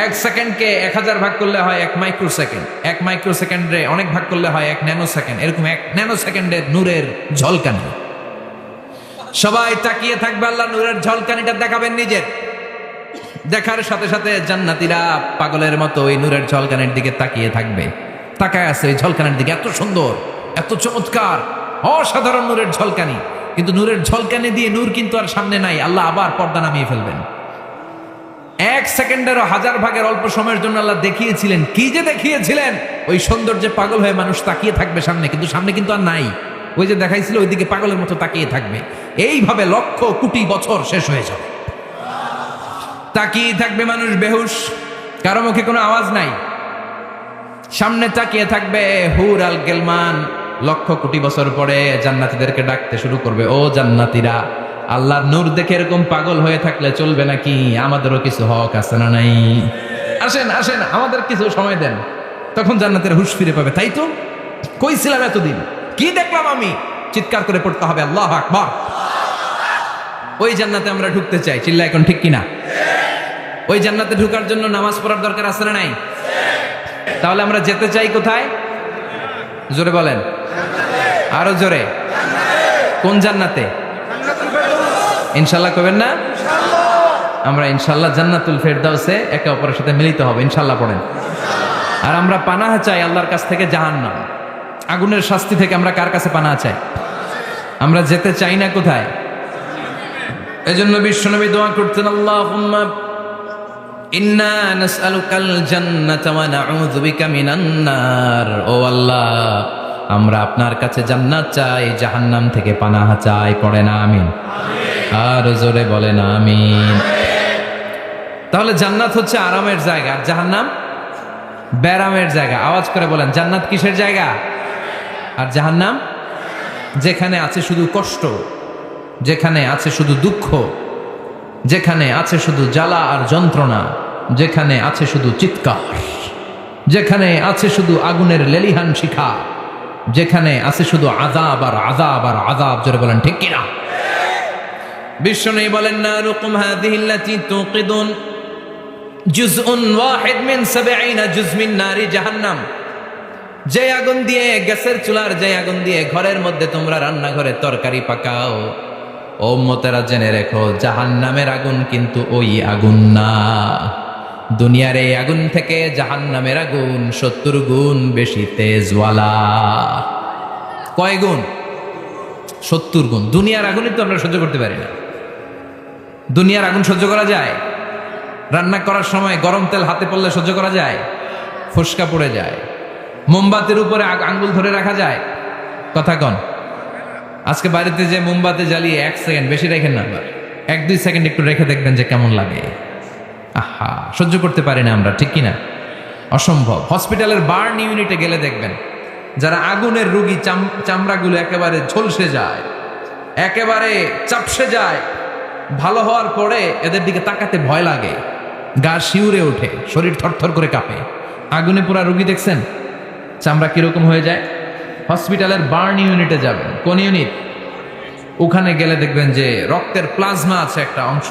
1 সেকেন্ডকে 1000 ভাগ করলে হয় 1 মাইক্রো সেকেন্ড। 1 মাইক্রো সেকেন্ডে অনেক ভাগ করলে হয় 1 ন্যানো সেকেন্ড। এরকম 1 ন্যানো সেকেন্ডের নূরের ঝলকানি। সবাই তাকিয়ে থাকবে, আল্লাহ নূরের ঝলকানিটা দেখাবেন নিজের। দেখার সাথে সাথে জান্নাতীরা পাগলের মতো ওই নূরের ঝলকানির দিকে তাকিয়ে থাকবে। তাকায় আছে ওই ঝলকানির দিকে। এত সুন্দর, এত চমৎকার, অসাধারণ নূরের ঝলকানি। কিন্তু নূরের ঝলকানি দিয়ে নূর কিন্তু আর সামনে নাই। আল্লাহ আবার পর্দা নামিয়ে ফেলবেন। 1 সেকেন্ডেরও 1000 ভাগের অল্প সময়ের জন্য আল্লাহ দেখিয়েছিলেন। কি যে দেখিয়েছিলেন! ওই সৌন্দর্যে পাগল হয়ে মানুষ তাকিয়ে থাকবে সামনে, কিন্তু সামনে কিন্তু আর নাই। ওই যে দেখাইছিল ওইদিকে পাগলের মতো তাকিয়ে থাকবে। এইভাবে লক্ষ কোটি বছর শেষ হয়ে যাবে। তাকিয়ে থাকবে মানুষ বেহুশ, কারো মুখে কোনো আওয়াজ নাই। সামনে তাকিয়ে থাকবে হুর আল গেলমান। লক্ষ কোটি বছর পরে জান্নাতীদেরকে ডাকতে শুরু করবে, ও জান্নাতীরা, আল্লাহর নূর দেখে এরকম পাগল হয়ে থাকলে চলবে নাকি? আমাদেরও কিছু হক আছে না নাই? আসেন আসেন, আমাদের কিছু সময় দেন। তখন জান্নাতের হুঁশ ফিরে পাবে। তাই তো কইছিলাম এতদিন, কি দেখলাম আমি? চিৎকার করে পড়তে হবে আল্লাহু আকবার। ওই জান্নাতে আমরা ঢুকতে চাই। চিল্লা এখন ঠিক কিনা? ওই জান্নাতে ঢুকার জন্য নামাজ পড়ার দরকার আছে না নাই? তাহলে আমরা যেতে চাই কোথায়? জোরে বলেন, আরো জোরে। কোন জান্নাতে? ইনশাল্লাহ কবেন না? আমরা ইনশাল্লাহ জান্নাতুল ফেরদাউসে একে অপরের সাথে মিলিত হবে ইনশাল্লাহ। পড়েন। আর আমরা পানাহ চাই আল্লাহর কাছ থেকে জাহান্নাম, আগুনের শাস্তি থেকে। আমরা কার কাছে পানাহ চাই? আমরা যেতে চাই না কোথায়? এজন্য বিশ্বনবী দোয়া করতেন, আল্লাহুম্মা ইন্না নাসআলুকাল জান্নাতা ওয়া নাউযু বিকা মিনান নার। ও আল্লাহ, আমরা আপনার কাছে জান্নাত চাই, জাহান্নাম থেকে পানাহ চাই। পড়েন আমিন। আর জোরে বলেন আমিন। তাহলে জান্নাত হচ্ছে আরামের জায়গা, আর জাহান্নাম ব্যারামের জায়গা। আওয়াজ করে বলেন, জান্নাত কিসের জায়গা আর জাহান্নাম? যেখানে আছে শুধু কষ্ট, যেখানে আছে শুধু দুঃখ, যেখানে আছে শুধু জ্বালা আর যন্ত্রণা, যেখানে আছে শুধু চিৎকার, যেখানে আছে শুধু আগুনের লেলিহান শিখা, যেখানে আছে শুধু আযাব আর আযাব আর আযাব। জোরে বলেন ঠিক কিনা? বিশ্বনবী বলেন, নারুকুম হাযিহিল্লাতী তুকিদুন জুজউন ওয়াহিদ মিন ৭০ জুজ মিন নারি জাহান্নাম। যে আগুন দিয়ে, গ্যাসের চুলার যে আগুন দিয়ে ঘরের মধ্যে তোমরা রান্নাঘরে তরকারি পাকাও, ও উম্মতেরা জেনে রেখো, জাহান্নামের আগুন কিন্তু ওই আগুন না। দুনিয়ার এই আগুন থেকে জাহান্নামের আগুন ৭০ গুণ বেশি তেজওয়ালা। কয় গুণ? ৭০ গুণ। দুনিয়ার আগুনই তো আমরা সহ্য করতে পারি না। দুনিয়ার আগুন সহ্য করা যায়? রান্না করার সময় গরম তেল হাতে পড়লে সহ্য করা যায়? ফুসকা পড়ে যায়। মোমবাতির উপরে আঙ্গুল ধরে রাখা যায়? কথা কন। আজকে বাড়িতে যে মোমবাতি জ্বালিয়ে ১ সেকেন্ড, বেশি রেখেন না, ১-২ সেকেন্ড একটু রেখে দেখবেন যে কেমন লাগে। আহা, সহ্য করতে পারি না আমরা, ঠিক কিনা? অসম্ভব। হসপিটালের বার্ন ইউনিটে গেলে দেখবেন যারা আগুনের রোগী, চামড়াগুলো একেবারে ঝলসে যায়, একেবারে চাপসে যায়। ভালো হওয়ার পরে এদের দিকে তাকাতে ভয় লাগে, গা শিউরে ওঠে, শরীর থরথর করে কাঁপে। আগুনে পুরা রোগী দেখছেন চামড়া কিরকম হয়ে যায়? হসপিটালের বার্ন ইউনিটে যাবেন। কোন ইউনিট? ওখানে গেলে দেখবেন যে রক্তের প্লাজমা আছে একটা অংশ।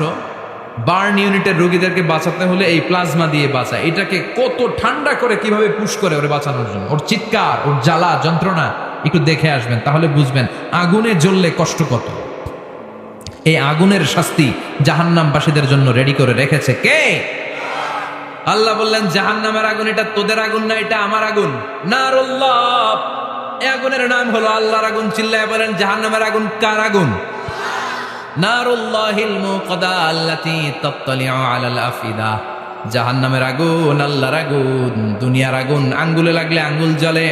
বার্ন ইউনিটের রোগীদেরকে বাঁচাতে হলে এই প্লাজমা দিয়ে বাঁচায়। এটাকে কত ঠান্ডা করে কিভাবে পুশ করে ওরে বাঁচানোর জন্য। ওর চিৎকার, ওর জ্বালা যন্ত্রণা একটু দেখে আসবেন, তাহলে বুঝবেন আগুনে জ্বললে কষ্ট কত। এই আগুনের শাস্তি জাহান্নামবাসীদের জন্য রেডি করে রেখেছে কে? আল্লাহ বললেন, জাহান্নামের আগুন এটা তোদের আগুন না, এটা আমার আগুন। নারুল্লাহ, এই আগুনের নাম হলো আল্লাহর আগুন। চিল্লায় বলেন, জাহান্নামের আগুন কার আগুন? নারুল্লাহিল মুকাদা আল্লাতী তাত্তালিউ আলাল আফিদা। জাহান্নামের আগুন আল্লাহর আগুন। দুনিয়ার আগুন আঙ্গুলে লাগলে আঙ্গুল জ্বলে,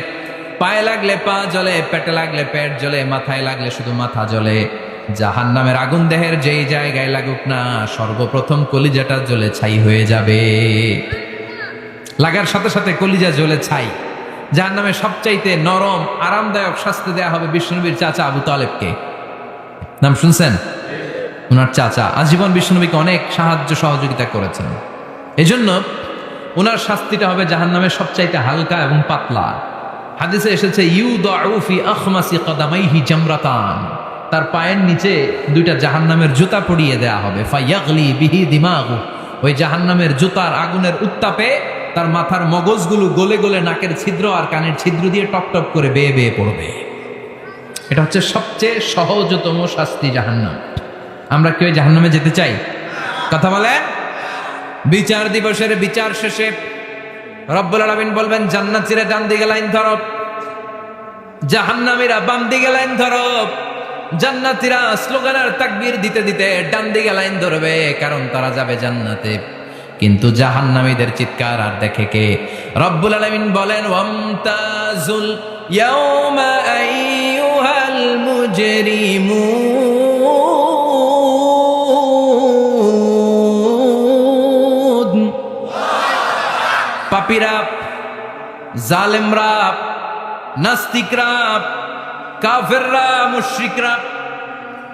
পায়ে লাগলে পা জ্বলে, পেটে লাগলে পেট জ্বলে, মাথায় লাগলে শুধু মাথা জ্বলে। জাহান্নামের আগুন দেহের যেই জায়গায় লাগুক না, সর্বপ্রথম কলিজাটা জ্বলে ছাই হয়ে যাবে। লাগার সাথে সাথে কলিজা জ্বলে ছাই। জাহান্নামে সবচাইতে নরম আরামদায়ক শাস্তি দেয়া হবে বিশ্বনবীর চাচা আবু তালেবকে। নাম শুনছেন? ওনার চাচা আজীবন বিশ্বনবীকে অনেক সাহায্য সহযোগিতা করেছেন। এজন্য ওনার শাস্তিটা হবে জাহান্নামের সবচাইতে হালকা এবং পাতলা। হাদিসে এসেছে, ইউদাউ ফি আখমাসি কদামাইহি জামরাতান। তার পায়ের নিচে 2টা জাহান্নামের জুতা পরিয়ে দেয়া হবে। ফায়াগলি বিহি দিমাগু। ওই জাহান্নামের জুতার আগুনের উত্তাপে তার মাথার মগজগুলো গলে গলে নাকের ছিদ্র আর কানের ছিদ্র দিয়ে টপ টপ করে বেয়ে বেয়ে পড়বে। এটা হচ্ছে সবচেয়ে সহজতম শাস্তি, জাহান্নাম। আমরা কেউ জাহান্নামে যেতে চাই? কথা বলে। বিচার দিবসের বিচার শেষে রব্বুল আলামিন বলবেন, জান্নাতীরা ডান দিকে লাইন ধরো, জাহান্নামীরা বাম দিকে লাইন ধরো। জান্নাতীরা স্লোগান আর তাকবীর দিতে দিতে ডান দিকে লাইন ধরবে, কারণ তারা যাবে জান্নাতে। কিন্তু জাহান্নামীদের চিৎকার আর দেখে কে? রব্বুল আলামিন বলেন, ওয়ামতাজুল ইয়াউমা আইয়ুহাল মুজরিমুন। পাপীরা, জালেমরা, নাস্তিকরা, কাফেররা, মুশরিকরা,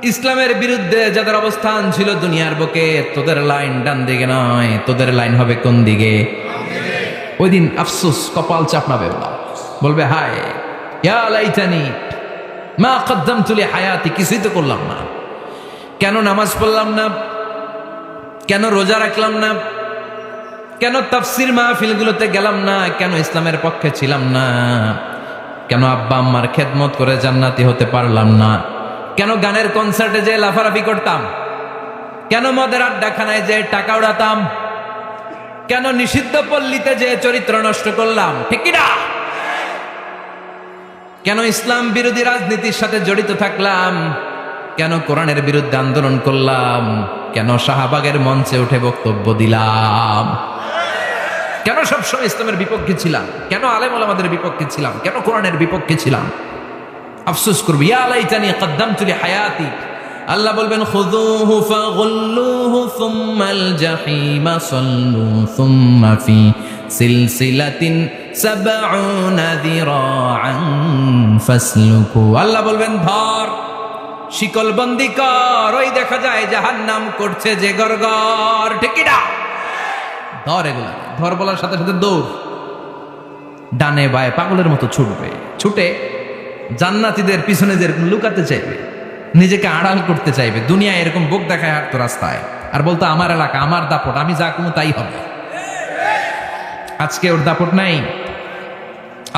ইসলামের বিরুদ্ধে যাদের অবস্থান ছিল দুনিয়ার বুকে, তোদের লাইন ডান দিকে নয়, তোদের লাইন হবে কোন দিকে? ওই দিন আফসোস, কপাল চাপড়াবে, বলবে, হায় ইয়া লাইতানি মা কদ্দামতু লি হায়াতি। কিছুই তো করলাম না, কেন নামাজ পড়লাম না, কেন রোজা রাখলাম না, কেন তাফসীর মাহফিলগুলোতে গেলাম না, কেন ইসলামের পক্ষে ছিলাম না, কেন আব্বা আম্মার খেদমত করে জান্নাতি হতে পারলাম না, কেন গানের কনসার্টে যে লাফালাফি করতাম, কেন মদের আড্ডাখানায় যে টাকা উড়াতাম, কেন নিষিদ্ধ পল্লীতে যে চরিত্র নষ্ট করলাম, ঠিক কি না? কেন ইসলাম বিরোধী রাজনীতির সাথে জড়িত থাকলাম, কেন কোরআনের বিরুদ্ধে আন্দোলন করলাম, কেন শাহবাগের মঞ্চে উঠে বক্তব্য দিলাম, কেন সবসময় ইসলামের বিপক্ষে ছিলাম, কেন আলেম ওলামাদের বিপক্ষে ছিলাম, কেন কোরআনের বিপক্ষে ছিলাম। আফসোস করবো, ইয়া লাইতানি কদ্দামতু লিহায়াতি। আল্লাহ বলবেন খুযুহু ফাগুল্লুহু সুম্মাল জাহিমা সাল্লু সুম্মা ফি সিলসিলাতিন সাবউনা যিরাআন ফাসলুকু। আল্লাহ বলবেন ধর, শিকলবন্দি কর, ওই দেখা যায় জাহান্নাম করছে যে গরগর, ঠিক কি না? ধর, এগুলা ধর বলার সাথে সাথে দৌড়, ডানে বায়ে পাগলের মতো ছুটবে, ছুটে জান্নাতীদের পিছনে যেরকম লুকাতে চাইবে, নিজেকে আড়াল করতে চাইবে, দুনিয়া এরকম বুক দেখায় হাঁটতো রাস্তায়, আর বলতো আমার এলাকা, আমার দাপট, আমি যা কোনো তাই হবে। আজকে ওর দাপট নাই,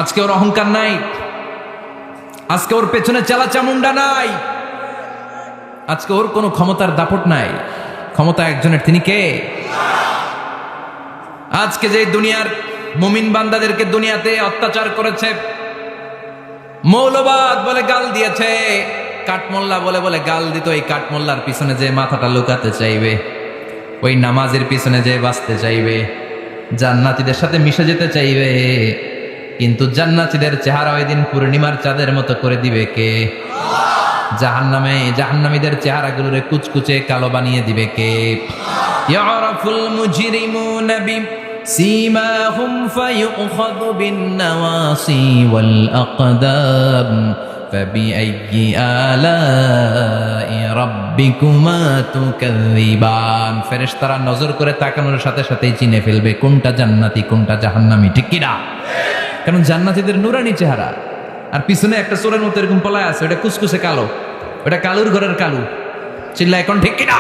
আজকে ওর অহংকার নাই, আজকে ওর পেছনে চেলা চামুন্ডা নাই, আজকে ওর কোনো ক্ষমতার দাপট নাই। ক্ষমতা একজনের, তিনি কে? আজকে যে দুনিয়ার মুমিন বান্দাদেরকে দুনিয়াতে অত্যাচার করেছে, মৌলবাদ বলে গাল দিয়েছে, কাঠমোল্লা বলে বলে গাল দিত, এই কাঠমোল্লার পিছনে যে মাথাটা লুকাতে চাইবে, ওই নামাজের পিছনে যে বাঁচতে চাইবে, জান্নাতীদের সাথে মিশে যেতে চাইবে, কিন্তু জান্নাতীদের চেহারা ওই দিন পূর্ণিমার চাঁদের মতো করে দিবে কে? জাহান্নামীদের চেহারাগুলোরে কুচকুচে কালো বানিয়ে দিবে কে? ইয়ারাফুল মুজরিমুনা বিসীমাহুম ফায়ুখাযু বিন-নাওয়াসি ওয়াল আকদাম ফাবিআইয়ি আলাই রাব্বিকুমা তুকাযযিবান। ফেরেশতারা নজর করে তাকানোর সাথে সাথেই চিনে ফেলবে কোনটা জান্নাতি কোনটা জাহান্নামী, ঠিক কি না? কারণ জান্নাতীদের নূরানি চেহারা, আর পিছনে একটা চোরের মতো এরকম পলায় আছে, ওটা কুচকুচে কালো, ওটা কালুর ঘরের কালু। চিল্লা এখন, ঠিক কিনা?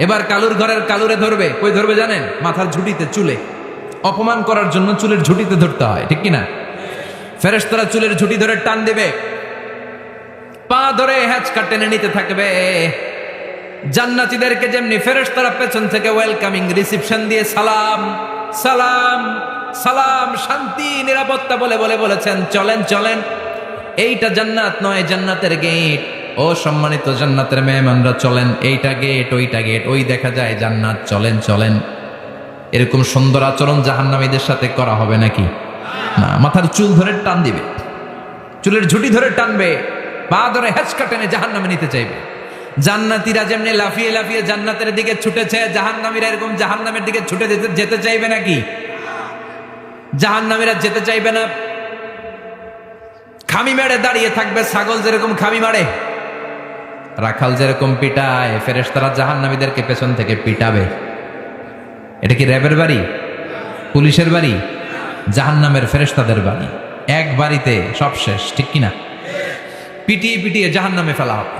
এবার কালুর ঘরের কালুরে ধরবে, কই ধরবে জানেন? মাথার ঝুঁটিতে, চুলে। অপমান করার জন্য চুলের ঝুঁটিতে ধরতে হয়, ঠিক কিনা? ফেরেশতারা চুলের ঝুঁটি ধরে টান দেবে, পা ধরে হ্যাচকা টেনে নিতে থাকবে। জান্নাতীদেরকে যেমনি ফেরেশতারা পেছন থেকে ওয়েলকামিং রিসিপশন দিয়ে সালাম সালাম সালাম, শান্তি নিরাপত্তা বলে বলে বলেছেন চলেন চলেন, এইটা জান্নাত নয়, জান্নাতের গেট। ও সম্মানিত জান্নাতের মেহমানরা চলেন, এইটা গেট, ওইটা গেট, ওই দেখা যায় জান্নাত, চলেন চলেন। এরকম সুন্দর আচরণ জাহান্নামীদের সাথে করা হবে নাকি? না, মাথার চুল ধরে টান দিবে, চুলের ঝুঁটি ধরে টানবে, পা ধরে হ্যাচকা টেনে জাহান্নামে নিতে চাইবে। জান্নাতীরা যেমনি লাফিয়ে লাফিয়ে জান্নাতের দিকে ছুটেছে, জাহান্নামীরা এরকম জাহান্নামের দিকে ছুটে যেতে চাইবে নাকি? জাহান্নামীরা যেতে চাইবে না, খামি মেরে দাঁড়িয়ে থাকবে। ছাগল যেরকম খামি মারে, রাখাল যেরকম পিটায়, ফেরেশতারা জাহান্নামীদেরকে পেছন থেকে পিটাবে। এটা কি র্যাবের বাড়ি, পুলিশের বাড়ি? জাহান্নামের ফেরেশতাদের বাড়ি। এক বাড়িতে সব শেষ, ঠিক কিনা? পিটিয়ে পিটিয়ে জাহান্নামে ফেলা হবে।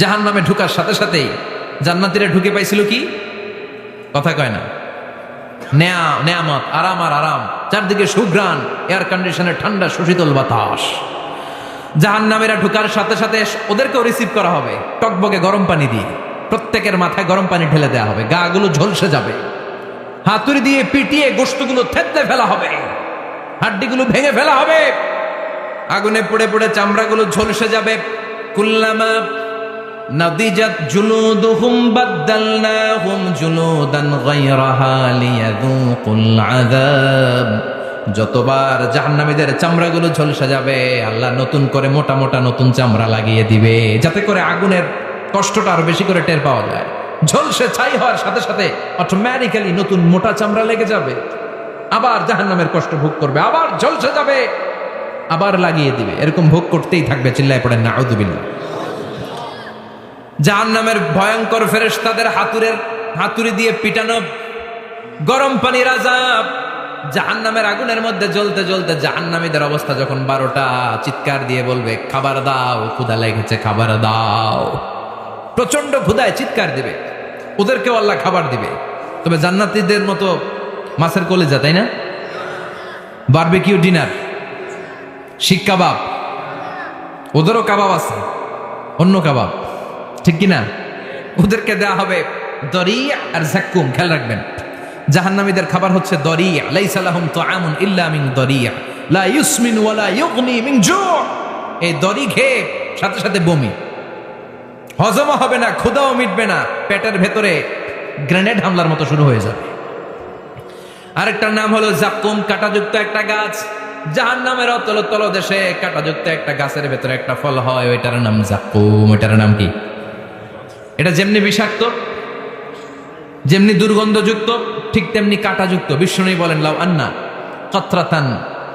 জাহান্নামে ঢুকার সাথে সাথেই জান্নাতীরা ঢুকে পাইছিল কি? কথা কয় না, নেয়ামত, আরাম আর আরাম, চারদিকে সুঘ্রাণ, এয়ার কন্ডিশনের ঠান্ডা সুশীতল বাতাস। জাহান্নামীরা ঢুকার সাথে সাথে ওদেরকেও রিসিভ করা হবে টকবকে গরম পানি দিয়ে, প্রত্যেকের মাথায় গরম পানি ঢেলে দেওয়া হবে, গা গুলো ঝলসে যাবে, হাতুড়ি দিয়ে পিটিয়ে গোশতগুলো থেতলে ফেলা হবে, হাড্ডিগুলো ভেঙে ফেলা হবে, আগুনে পুড়ে পুড়ে চামড়াগুলো ঝলসে যাবে। কুল্লামা নাদিজাত জুলুদুহুম বাদদালনাহুম জুলুদান গায়রাহা লিয়াযুকুল আযাব। যতবার জাহান্নামীদের চামড়াগুলো ঝলসে যাবে, আল্লাহ নতুন করে মোটা মোটা নতুন চামড়া লাগিয়ে দিবে, যাতে করে আগুনের কষ্টটা আরো বেশি করে টের পাওয়া যায়। ঝলসে ছাই হওয়ার সাথে সাথে অটোমেটিক্যালি নতুন মোটা চামড়া লেগে যাবে, আবার জাহান্নামের কষ্ট ভোগ করবে, আবার ঝলসে যাবে, আবার লাগিয়ে দিবে, এরকম ভোগ করতেই থাকবে। চিল্লায় পড়েন নাউযুবিল্লাহ। জাহান্নামের ভয়ঙ্কর ফেরেশতাদের হাতুড়ি দিয়ে পিটানো, গরম পানির আযাব, জাহান্নামের আগুনের মধ্যে জ্বলতে জ্বলতে জাহান্নামীদের অবস্থা যখন 12টা, চিৎকার দিয়ে বলবে খাবার দাও, ক্ষুধা লেগেছে, খাবার দাও। প্রচন্ড ক্ষুধায় চিৎকার দিবে, ওদেরকেও আল্লাহ খাবার দিবে। তবে জান্নাতীদের মতো মাছের কলিজা, তাই না? বারবিকিউ ডিনার, শিক কাবাব, ওদেরও কাবাব আছে, অন্য কাবাব, ঠিক কিনা? ওদেরকে দেয়া হবে দরিয়া আর জাক্কুম। খেয়াল রাখবেন, জাহান্নামীদের খাবার হচ্ছে দরিয়া। লাইসা লাহুম তুআমুন ইল্লা মিন দরিয়া লা ইউসমিন ওয়া লা ইউগনি মিন জু'। এই দরি খেয়ে সাথে সাথে বমি, হজমও হবে না, ক্ষুধাও মিটবে না, পেটের ভেতরে গ্রেনেড হামলার মতো শুরু হয়ে যাবে। আরেকটার নাম হলো জাক্কুম, কাঁটাযুক্ত একটা গাছ। জাহান্নামের অতল তলদেশে কাঁটাযুক্ত একটা গাছের ভেতরে একটা ফল হয়, ওইটার নাম জাক্কুম। ওইটার নাম কি? এটা যেমনি বিষাক্ত, যেমনি দুর্গন্ধযুক্ত, ঠিক তেমনি কাঁটাযুক্ত। বিষ্ণু বলেন, লাউ আন্না কতরাতান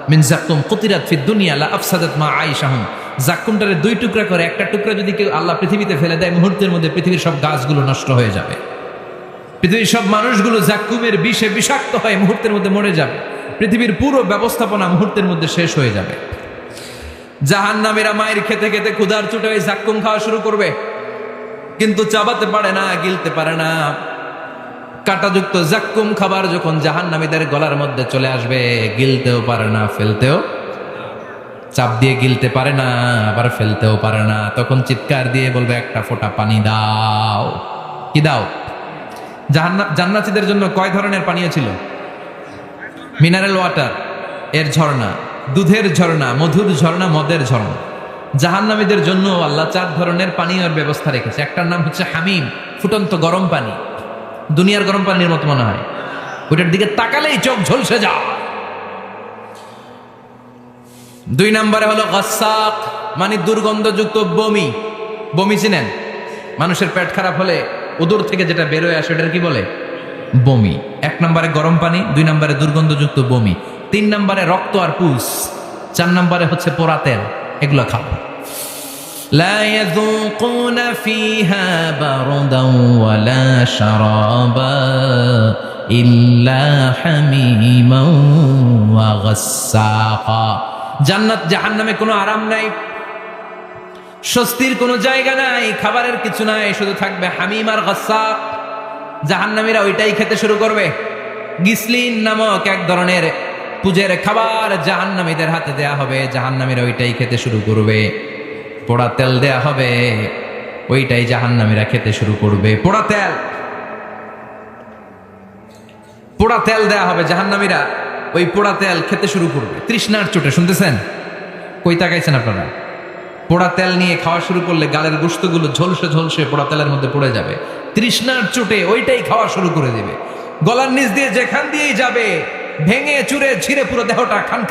মিন জাক্কুম কুতিরাত ফিদ দুনিয়া লা আফসাদাত মা আইশাহুম। জাক্কুমটারে দুই টুকরা করে একটা টুকরা যদি কেউ আল্লাহ পৃথিবীতে ফেলে দেয়, মুহূর্তের মধ্যে পৃথিবীর সব গাছগুলো নষ্ট হয়ে যাবে। পৃথিবীর সব মানুষগুলো জাক্কুমের বিষে বিষাক্ত হয়ে মুহূর্তের মধ্যে মরে যাবে। পৃথিবীর পুরো ব্যবস্থাপনা মুহূর্তের মধ্যে শেষ হয়ে যাবে। জাহান্নামীরা মায়ের খেতে খেতে ক্ষুধার চোটে ওই জাক্কুম খাওয়া শুরু করবে, কিন্তু চাবাতে পারে না, গিলতে পারে না। কাঁটাযুক্ত জাক্কুম খাবার যখন জাহান্নামীদের গলার মধ্যে চলে আসবে, গিলতেও পারে না, ফেলতেও, চাপ দিয়ে গিলতে পারে না, আবার ফেলতেও পারে না। তখন চিৎকার দিয়ে বলবে, একটা ফোঁটা পানি দাও। কি দাও? জান্নাতীদের জন্য কয় ধরনের পানীয় ছিল? মিনারেল ওয়াটার, এর ঝর্ণা, দুধের ঝর্ণা, মধুর ঝর্ণা, মদের ঝর্ণা। জাহান্নামীদের জন্য আল্লাহ 4 ধরনের পানীয়ের ব্যবস্থা রেখেছে। একটার নাম হচ্ছে হামিম, ফুটন্ত গরম পানি। দুনিয়ার গরম পানির মতো মনে হয়, ওইটার দিকে তাকালেই চোখ ঝলসে যায়। 2 নম্বরে হলো গাসাক, মানে দুর্গন্ধযুক্ত বমি। বমি চিনেন? মানুষের পেট খারাপ হলে উদর থেকে যেটা বেরোয় আসে ওটার কি বলে? বমি। 1 নম্বরে গরম পানি, 2 নম্বরে দুর্গন্ধযুক্ত বমি, 3 নম্বরে রক্ত আর পুষ, 4 নম্বরে হচ্ছে পোড়া তেল। এগুলো খাবো। لا يذوقون فيها بردا ولا شرابا إلا حميما وغساقا। জান্নাত জাহান্নামে কোনো আরাম নাই, স্বস্তির কোনো জায়গা নাই, খাবারের কিছু নাই, শুধু থাকবে হামিম আর গাসাক। জাহান্নামীরা ওইটাই খেতে শুরু করবে। গিসলিন নামক এক ধরনের পূজের খাবার জাহান্নামীদের হাতে দেয়া হবে, জাহান্নামীরা ওইটাই খেতে শুরু করবে। পোড়া তেল দেয়া হবে, ওইটাই জাহান্নামীরা খেতে শুরু করবে। পোড়া তেল দেয়া হবে, জাহান্নামীরা ওই পোড়া তেল খেতে শুরু করবে তৃষ্ণার চোটে। শুনতেছেন? কই তাকাইছেন আপনারা? পোড়া তেল নিয়ে খাওয়া শুরু করলে গালের গোশতগুলো ঝলসে ঝলসে পোড়া তেলের মধ্যে পড়ে যাবে। তৃষ্ণার চোটে ওইটাই খাওয়া শুরু করে দিবে। গলার নিচ দিয়ে যেখান দিয়েই যাবে, ভেঙে চুরে ছিঁড়ে পুরো দেহটা খান